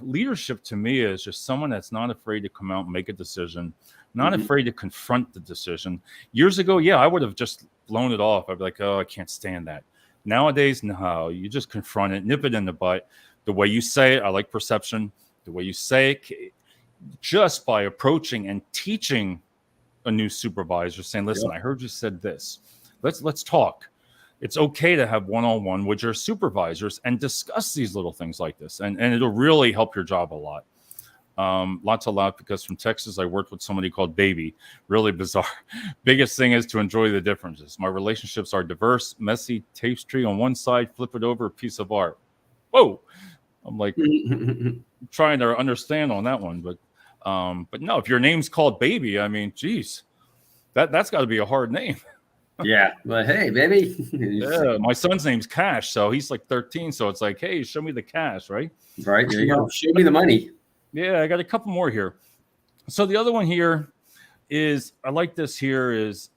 leadership to me is just someone that's not afraid to come out and make a decision, not afraid to confront the decision. Years ago, I would have just blown it off. I'd be like, oh, I can't stand that. Nowadays, no, you just confront it, nip it in the butt. The way you say it, I like perception. The way you say it, just by approaching and teaching a new supervisor, saying, listen, I heard you said this. Let's talk. It's okay to have one-on-one with your supervisors and discuss these little things like this. And it'll really help your job a lot. Lots of laugh because from Texas, I worked with somebody called Baby. Really bizarre. Biggest thing is to enjoy the differences. My relationships are diverse, messy, tapestry on one side, flip it over, a piece of art. Whoa. I'm like trying to understand on that one. But no, if your name's called Baby, I mean, geez, that's got to be a hard name. Yeah, but hey, baby. My son's name's Cash, so he's like 13. So it's like, hey, show me the cash, right? Right, there you go. Show me the money. Yeah, I got a couple more here. So the other one here is, I like this here, is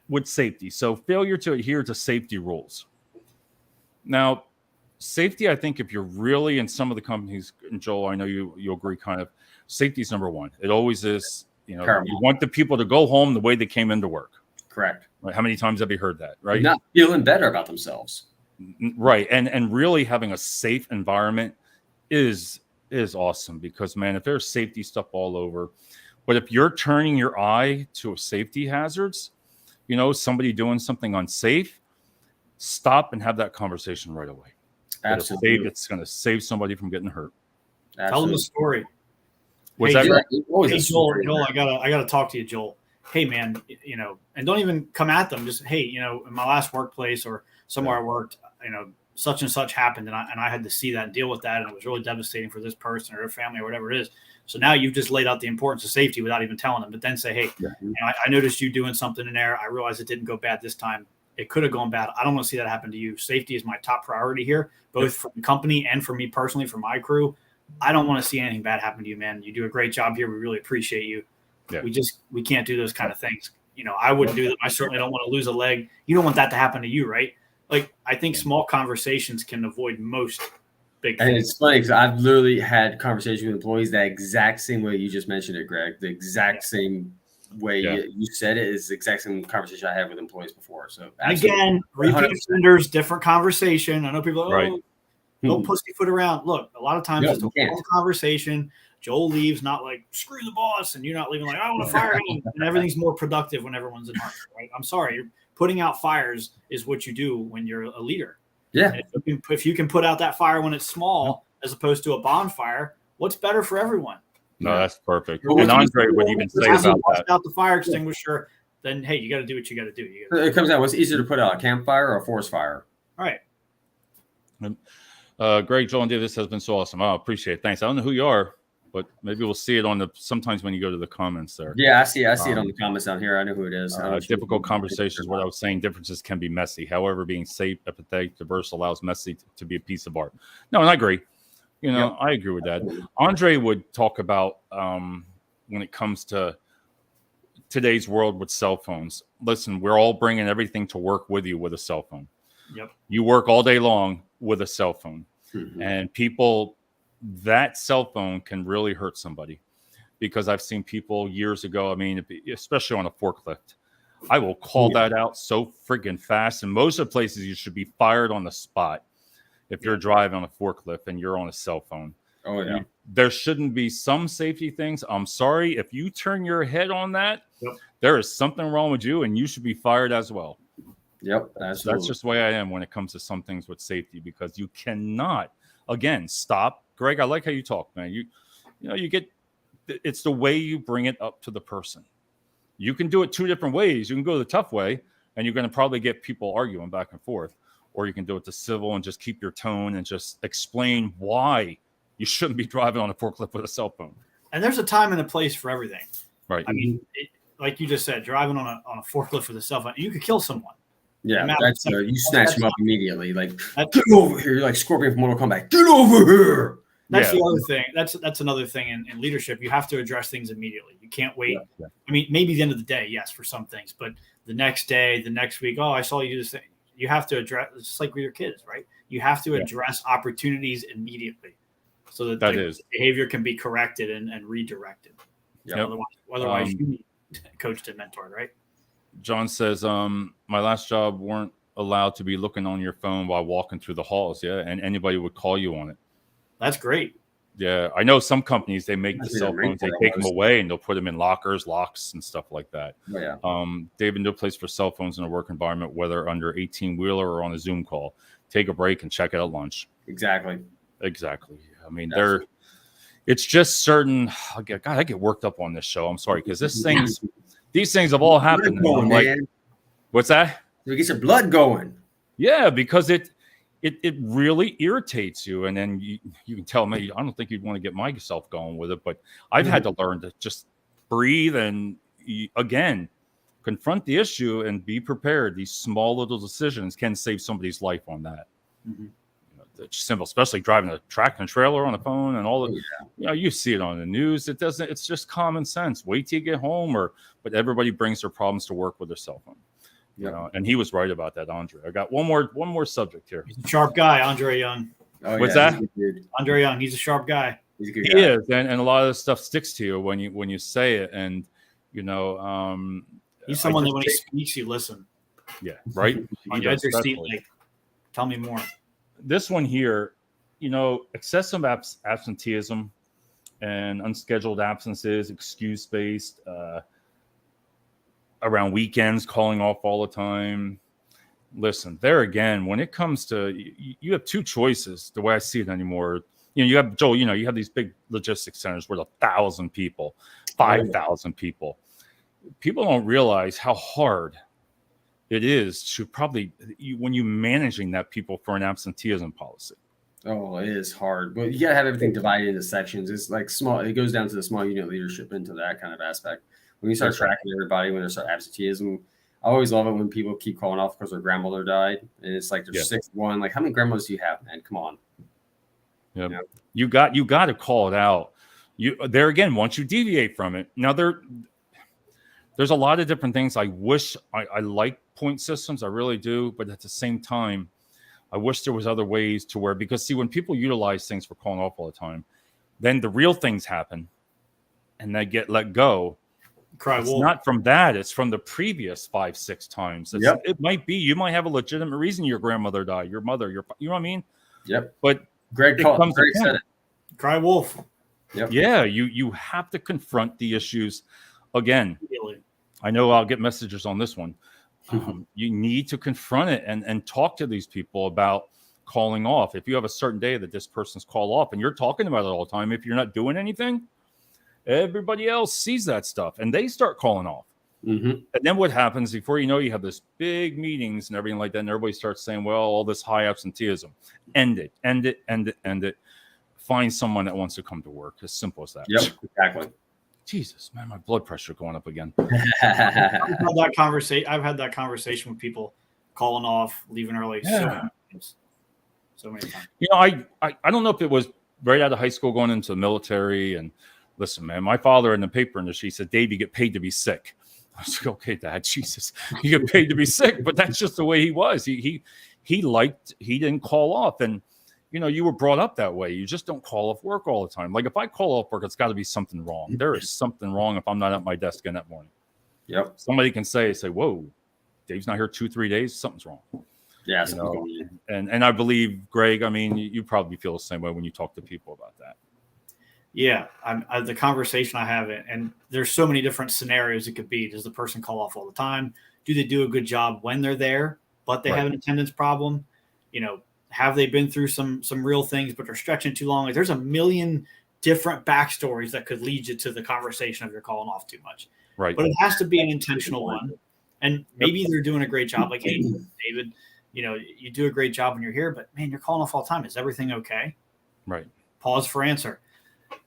with safety. So failure to adhere to safety rules. Now, safety, I think if you're really in some of the companies, and Joel, I know you agree kind of, safety is number one. It always is. You want the people to go home the way they came into work. Correct. Right? How many times have you heard that? Right. Not feeling better about themselves. Right. And really having a safe environment is awesome because, man, if there's safety stuff all over, but if you're turning your eye to safety hazards, somebody doing something unsafe, stop and have that conversation right away. Absolutely. It's going to save somebody from getting hurt. Absolutely. Tell them a story. Was that right? Hey, Joel, I gotta talk to you, Joel. Hey, man, and don't even come at them. Just, hey, in my last workplace or somewhere I worked, such and such happened, and I had to see that and deal with that, and it was really devastating for this person or their family or whatever it is. So now you've just laid out the importance of safety without even telling them. But then say, hey, I noticed you doing something in there. I realized it didn't go bad this time. It could have gone bad. I don't want to see that happen to you. Safety is my top priority here, both for the company and for me personally, for my crew. I don't want to see anything bad happen to you, man. You do a great job here. We really appreciate you. Yeah. We can't do those kind of things. I wouldn't do them. I certainly don't want to lose a leg. You don't want that to happen to you, right? Like, I think small conversations can avoid most big things. And it's funny because I've literally had conversations with employees that exact same way you just mentioned it, Greg. The exact same way you said it is the exact same conversation I had with employees before. So again, repeat offenders, different conversation. I know people are don't pussyfoot around. Look, a lot of times it's a long conversation. Joel leaves not like, screw the boss, and you're not leaving like, I want to fire him. And everything's more productive when everyone's in harmony, right? I'm sorry. You're putting out fires is what you do when you're a leader. Yeah. If you can put out that fire when it's small as opposed to a bonfire, what's better for everyone? No, that's perfect. And Andre would even say about that. Out the fire extinguisher, then, hey, you got to do what you got to do. It comes out, what's easier to put out, a campfire or a forest fire? All right. Greg, Joel, and Dave, this has been so awesome. I appreciate it. Thanks. I don't know who you are, but maybe we'll see it sometimes when you go to the comments there. Yeah, I see it on the comments down here. I know who it is. Difficult conversations. What I was saying, differences can be messy. However, being safe, empathetic, diverse allows messy to be a piece of art. No, and I agree. I agree with that. Andre would talk about when it comes to today's world with cell phones. Listen, we're all bringing everything to work with you with a cell phone. Yep. You work all day long with a cell phone. And people, that cell phone can really hurt somebody, because I've seen people years ago, I mean, especially on a forklift, I will call that out so friggin' fast. And most of the places you should be fired on the spot if you're driving on a forklift and you're on a cell phone. Oh, yeah. There shouldn't be some safety things. I'm sorry. If you turn your head on that, there is something wrong with you, and you should be fired as well. Yep, that's just the way I am when it comes to some things with safety, because you cannot, again, stop. Greg, I like how you talk, man. it's the way you bring it up to the person. You can do it two different ways. You can go the tough way, and you're going to probably get people arguing back and forth, or you can do it the civil and just keep your tone and just explain why you shouldn't be driving on a forklift with a cell phone. And there's a time and a place for everything. Right. I mean, like you just said, driving on a forklift with a cell phone, you could kill someone. Yeah, that's you snatch them up immediately. Like, get over here. You're like Scorpion from Mortal Kombat. Get over here. That's the other thing. That's another thing in leadership. You have to address things immediately. You can't wait. Yeah. I mean, maybe the end of the day, yes, for some things, but the next day, the next week, I saw you do this thing. You have to address. It's just like with your kids, right? You have to address opportunities immediately, so that behavior can be corrected and redirected. Yeah. Otherwise, you need coached and mentored, right? John says, my last job weren't allowed to be looking on your phone while walking through the halls. Yeah, and anybody would call you on it. That's great. Yeah, I know some companies, they make the cell phones, they take them away and they'll put them in lockers, locks, and stuff like that. Oh, yeah. David, no place for cell phones in a work environment, whether under 18-wheeler or on a Zoom call. Take a break and check it at lunch. Exactly. I mean, it's just certain. God, I get worked up on this show. I'm sorry, because these things have all happened. What's that? You get your blood going. Yeah, because it really irritates you, and then you can tell me, I don't think you'd want to get myself going with it, but I've had to learn to just breathe and again confront the issue and be prepared. These small little decisions can save somebody's life on that. Mm-hmm. It's simple, especially driving a tractor and trailer on the phone and all that. You see it on the news. It's just common sense. Wait till you get home, but everybody brings their problems to work with their cell phone. And he was right about that, Andre. I got one more subject here. He's a sharp guy, Andre Young. What's that? Andre Young. He's a sharp guy. He's a good guy. He is, and a lot of this stuff sticks to you when you say it, and he's someone that when he speaks, you listen. Yeah, right. On your seat, like, tell me more. This one here, excessive absenteeism and unscheduled absences, excuse-based. Around weekends, calling off all the time. Listen, there again, when it comes to, you have two choices, the way I see it anymore. You have, Joel, you have these big logistics centers with 1,000 people, 5,000 people. People don't realize how hard it is to when you're managing that people for an absenteeism policy. Oh, it is hard. But you got to have everything divided into sections. It's like small, it goes down to the small unit leadership into that kind of aspect. When you start tracking everybody, when there's absenteeism, I always love it when people keep calling off because their grandmother died. And it's like there's 6-1. Like, how many grandmothers do you have, man? Come on. Yeah. You got to call it out. There again, once you deviate from it. Now there's a lot of different things. I wish I like point systems. I really do. But at the same time, I wish there was other ways to where, because see, when people utilize things for calling off all the time, then the real things happen and they get let go. It's not from that. It's from the previous 5-6 times. It might be, you might have a legitimate reason your grandmother died, your mother, you know what I mean? Yep. But Greg said it. Cry wolf. Yep. Yeah, you have to confront the issues. Again, I know I'll get messages on this one. You need to confront it and talk to these people about calling off. If you have a certain day that this person's called off and you're talking about it all the time, if you're not doing anything, everybody else sees that stuff and they start calling off. Mm-hmm. And then what happens, before you know, you have this big meetings and everything like that, and everybody starts saying, well, all this high absenteeism, end it. Find someone that wants to come to work. As simple as that. Yep, exactly. Jesus, man, my blood pressure going up again. I've had that conversation with people calling off, leaving early. Yeah. So many times. I don't know if it was right out of high school going into the military. And listen, man, my father in the paper industry said, Dave, you get paid to be sick. I was like, okay, Dad, Jesus, you get paid to be sick. But that's just the way he was. He didn't call off. And you were brought up that way. You just don't call off work all the time. Like if I call off work, it's got to be something wrong. There is something wrong if I'm not at my desk in that morning. Yep. Somebody can say, whoa, Dave's not here 2-3 days. Something's wrong. Yeah. And I believe, Greg, I mean, you probably feel the same way when you talk to people about that. Yeah. The conversation I have, and there's so many different scenarios it could be. Does the person call off all the time? Do they do a good job when they're there, but they have an attendance problem? Have they been through some real things, but they're stretching too long? Like there's a million different backstories that could lead you to the conversation if you're calling off too much. Right. But it has to be an intentional one. And maybe they're doing a great job. Like, hey, David, you do a great job when you're here, but man, you're calling off all the time. Is everything okay? Right. Pause for answer.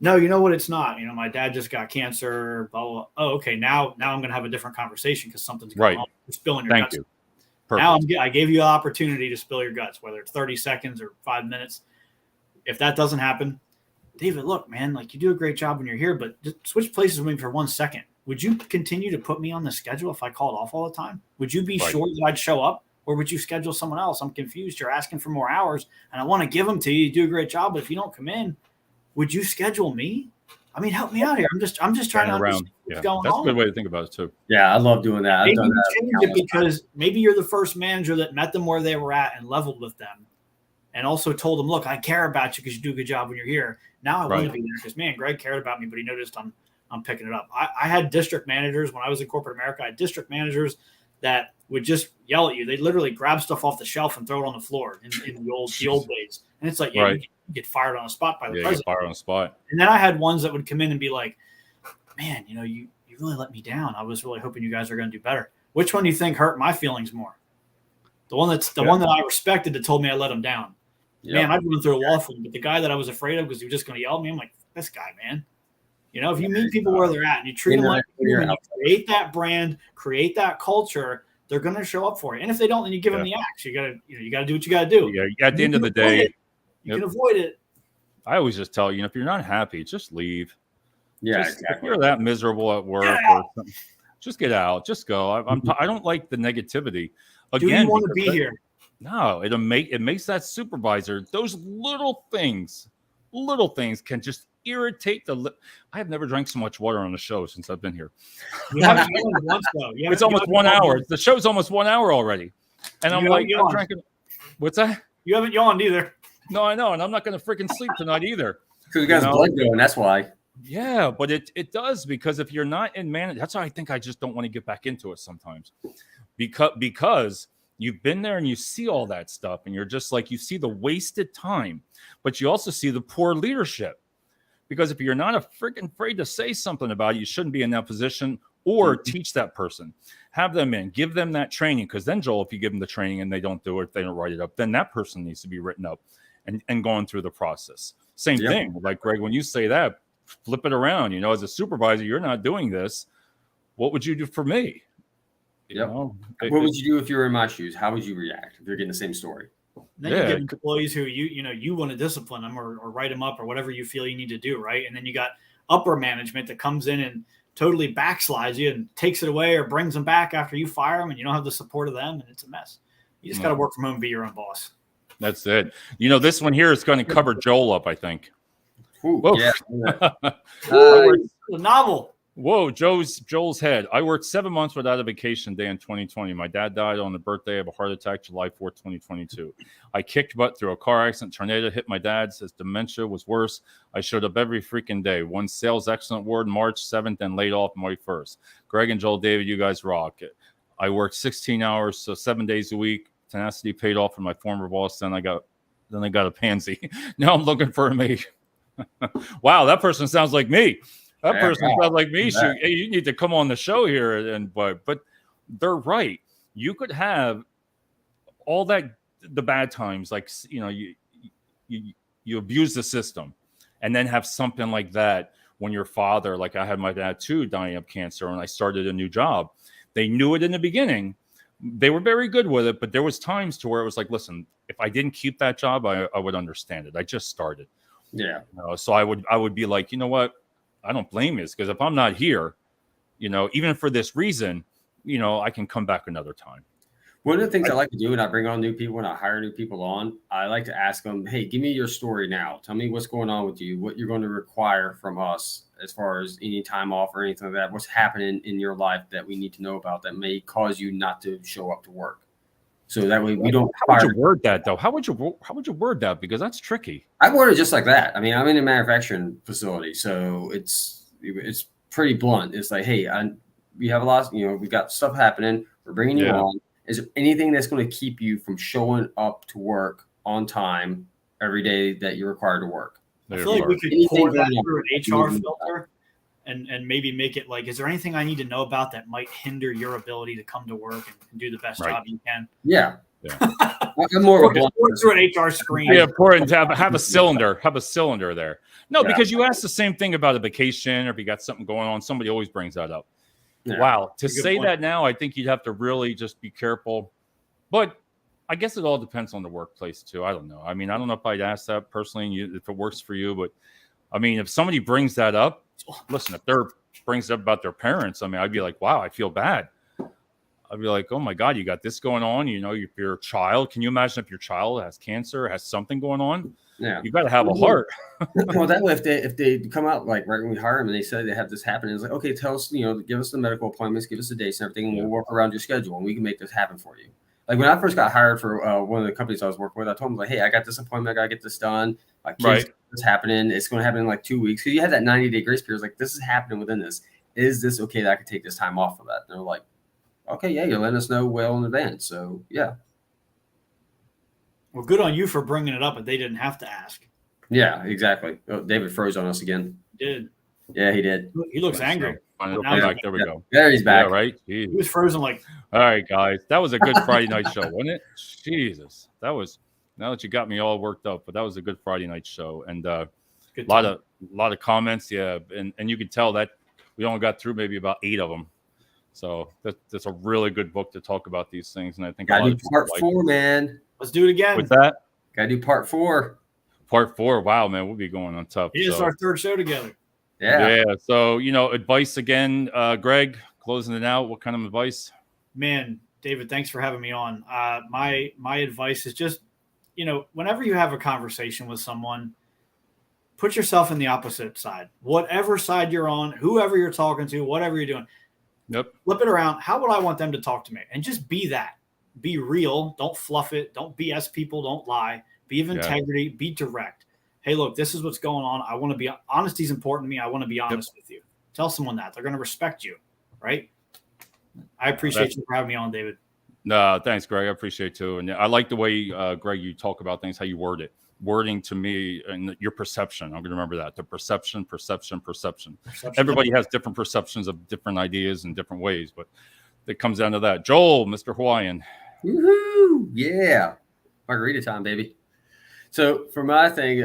No, you know what? It's not. My dad just got cancer. Blah, blah, blah. Oh, okay. Now I'm going to have a different conversation because something's going on. You're spilling your guts. Thank you. Perfect. Now I gave you an opportunity to spill your guts, whether it's 30 seconds or 5 minutes. If that doesn't happen, David, look, man, like you do a great job when you're here, but just switch places with me for 1 second. Would you continue to put me on the schedule if I called off all the time? Would you be sure that I'd show up, or would you schedule someone else? I'm confused. You're asking for more hours, and I want to give them to you. You do a great job, but if you don't come in, would you schedule me? I mean, help me out here. I'm just trying to understand what's going on. That's a good way to think about it too. Yeah, I love doing that. Maybe change it because maybe you're the first manager that met them where they were at and leveled with them, and also told them, "Look, I care about you because you do a good job when you're here." Now I want to be there because, man, Greg cared about me, but he noticed I'm picking it up. I had district managers when I was in corporate America. I had district managers that would just yell at you. They'd literally grab stuff off the shelf and throw it on the floor in the old days. And it's like, you get fired on the spot by the president. Fired on the spot. And then I had ones that would come in and be like, man, you really let me down. I was really hoping you guys are going to do better. Which one do you think hurt my feelings more? The one that I respected that told me I let him down. Yep. Man, I'd run through a wall for him. But the guy that I was afraid of because he was just going to yell at me, I'm like, this guy, man. If you meet people where they're at and you treat them like you, and you create that brand, create that culture, they're going to show up for you. And if they don't, then you give them the axe. You got to do what you got to do. Yeah. At the end of the day, you can avoid it. I always just tell you, if you're not happy, just leave. Yeah, exactly. If you're that miserable at work, or something, just get out. Just go. I don't like the negativity. Again, do you want to be here? No, it makes that supervisor. Those little things can just irritate I have never drank so much water on the show since I've been here. It's almost 1 hour. The show's almost 1 hour already, and I'm drinking. What's that? You haven't yawned either. No, I know, and I'm not going to freaking sleep tonight either. Because you guys blood going, that's why. Yeah, but it does, because if you're not in management, that's why I think I just don't want to get back into it sometimes, because you've been there and you see all that stuff, and you're just like, you see the wasted time, but you also see the poor leadership. Because if you're not freaking afraid to say something about it, you shouldn't be in that position, or teach that person. Have them in, give them that training. Because then, Joel, if you give them the training and they don't do it, they don't write it up, then that person needs to be written up and going through the process. Same thing. Like, Greg, when you say that, flip it around. As a supervisor, you're not doing this. What would you do for me? What would you do if you were in my shoes? How would you react if you're getting the same story? Then you get employees who you want to discipline them or write them up or whatever you feel you need to do, right? And then you got upper management that comes in and totally backslides you and takes it away or brings them back after you fire them, and you don't have the support of them, and it's a mess. You just got to work from home and be your own boss. That's it. This one here is going to cover Joel up, I think. Ooh, yeah. The novel. Whoa, Joel's head. I worked 7 months without a vacation day in 2020. My dad died on the birthday of a heart attack, July 4th, 2022. I kicked butt through a car accident. Tornado hit my dad. His dementia was worse. I showed up every freaking day. Won Sales Excellent Award March 7th and laid off March 1st. Greg and Joel, David, you guys rock it. I worked 16 hours, so 7 days a week. Tenacity paid off for my former boss. Then I got a pansy. Now I'm looking for a mate. Wow, that person sounds like me. That person sounds like me. Hey, you need to come on the show here. But they're right. You could have all the bad times, like you abuse the system, and then have something like that when your father, like I had my dad too, dying of cancer, and I started a new job. They knew it in the beginning. They were very good with it, but there was times to where it was like, listen, if I didn't keep that job, I would understand it. I just started. Yeah. So I would be like, you know what? I don't blame you, because if I'm not here, even for this reason, I can come back another time. One of the things I like to do when I bring on new people, when I hire new people on, I like to ask them, hey, give me your story now. Tell me what's going on with you, what you're going to require from us as far as any time off or anything like that. What's happening in your life that we need to know about that may cause you not to show up to work. So that way we don't. How would you word that though? How would you word that? Because that's tricky. I word it just like that. I mean, I'm in a manufacturing facility, so it's pretty blunt. It's like, hey, we have a lot. We've got stuff happening. We're bringing you on. Is there anything that's going to keep you from showing up to work on time every day that you're required to work? I feel like we could pour that through an HR filter and maybe make it like, is there anything I need to know about that might hinder your ability to come to work and do the best job you can? Yeah. I'm more through an HR screen. Yeah, pour it into have a cylinder. Have a cylinder there. No, because you asked the same thing about a vacation or if you got something going on. Somebody always brings that up. Yeah. Wow. To say that now, I think you'd have to really just be careful. But I guess it all depends on the workplace too. I don't know. I mean, I don't know if I'd ask that personally if it works for you, but I mean, if somebody brings that up, listen, if they're brings it up about their parents, I mean, I'd be like, wow, I feel bad. I'd be like, oh my God, you got this going on. You know, if your child, can you imagine if your child has cancer, has something going on? Yeah, you got to have a heart. Well, that way, if they come out like right when we hire them and they say they have this happen, it's like, okay, tell us, give us the medical appointments, give us the dates and everything, and we'll work around your schedule and we can make this happen for you. Like when I first got hired for one of the companies I was working with, I told them like, hey, I got this appointment, I got to get this done. My kids, it's happening. It's going to happen in like 2 weeks. Because you had that 90-day grace period. Like this is happening within this. Is this okay that I could take this time off for that? And they're like, okay, yeah, you're letting us know well in advance. So yeah. Well, good on you for bringing it up, but they didn't have to ask. Yeah, exactly. Oh, David froze on us again. He did. Yeah, he did. He looks angry. There we go. There he's back. Yeah, right. Jeez. He was frozen like. All right, guys. That was a good Friday night show, wasn't it? Jesus. That was, now that you got me all worked up, but that was a good Friday night show. And a lot of comments. Yeah. And you could tell that we only got through maybe about 8 of them. So that's a really good book to talk about these things. And I think gotta do part 4, man. Let's do it again. With that, gotta do part 4. Part 4. Wow, man, we'll be going on tough. It is our 3rd show together. Yeah. So advice again, Greg, closing it out. What kind of advice? Man, David, thanks for having me on. My advice is just, whenever you have a conversation with someone, put yourself in the opposite side. Whatever side you're on, whoever you're talking to, whatever you're doing. Yep. Flip it around. How would I want them to talk to me? And just be that. Be real. Don't fluff it. Don't BS people. Don't lie. Be of integrity. Be direct. Hey, look, this is what's going on. I want to be – honesty is important to me. I want to be honest with you. Tell someone that. They're going to respect you, right? I appreciate you for having me on, David. No, thanks, Greg. I appreciate it too. And I like the way, Greg, you talk about things, how you word it. Wording to me and your perception. I'm going to remember that. The perception. Everybody has different perceptions of different ideas in different ways, but it comes down to that. Joel, Mr. Hawaiian. Woohoo! Yeah. Margarita time, baby. So for my thing,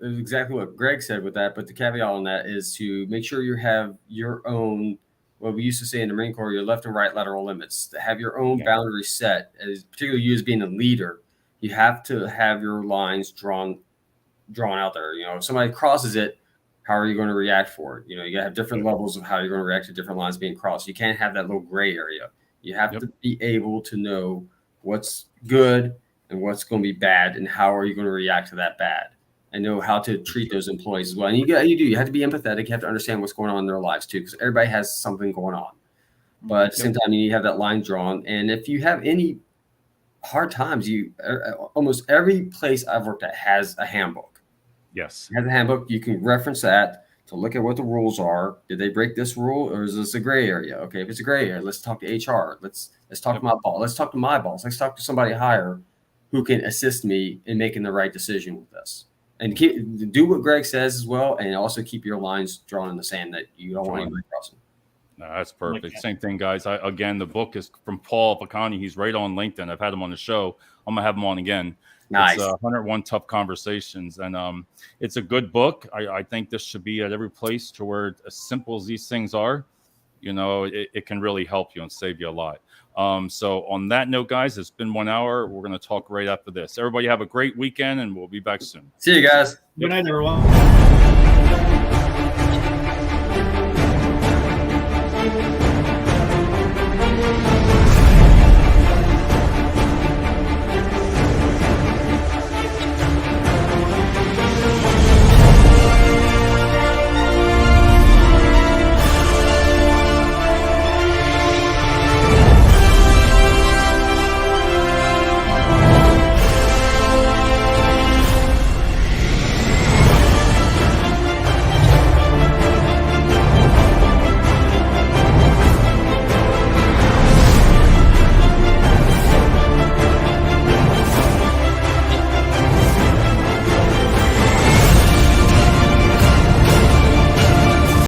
exactly what Greg said with that, but the caveat on that is to make sure you have your own, what we used to say in the Marine Corps, your left and right lateral limits. To have your own boundaries set, as particularly you as being a leader, you have to have your lines drawn out there. If somebody crosses it, how are you going to react for it? You got to have different levels of how you're going to react to different lines being crossed. You can't have that little gray area. You have to be able to know what's good and what's going to be bad and how are you going to react to that bad and know how to treat those employees as well. And you have to be empathetic. You have to understand what's going on in their lives too, because everybody has something going on. But at the same time, you need to have that line drawn. And if you have any hard times, almost every place I've worked at has a handbook. Yes. It has a handbook. You can reference that to look at what the rules are. Did they break this rule or is this a gray area? Okay, if it's a gray area, let's talk to HR. Let's talk to my boss. Let's talk to my boss. Let's talk to somebody higher who can assist me in making the right decision with this. And do what Greg says as well, and also keep your lines drawn in the sand that you don't want anybody crossing. No, that's perfect. Same thing, guys. Again, the book is from Paul Picani. He's right on LinkedIn. I've had him on the show. I'm going to have him on again. Nice. It's 101 Tough Conversations. And it's a good book. I think this should be at every place to where, as simple as these things are, it can really help you and save you a lot. So on that note, guys, it's been 1 hour. We're going to talk right after this. Everybody have a great weekend, and we'll be back soon. See you guys. Good night, everyone.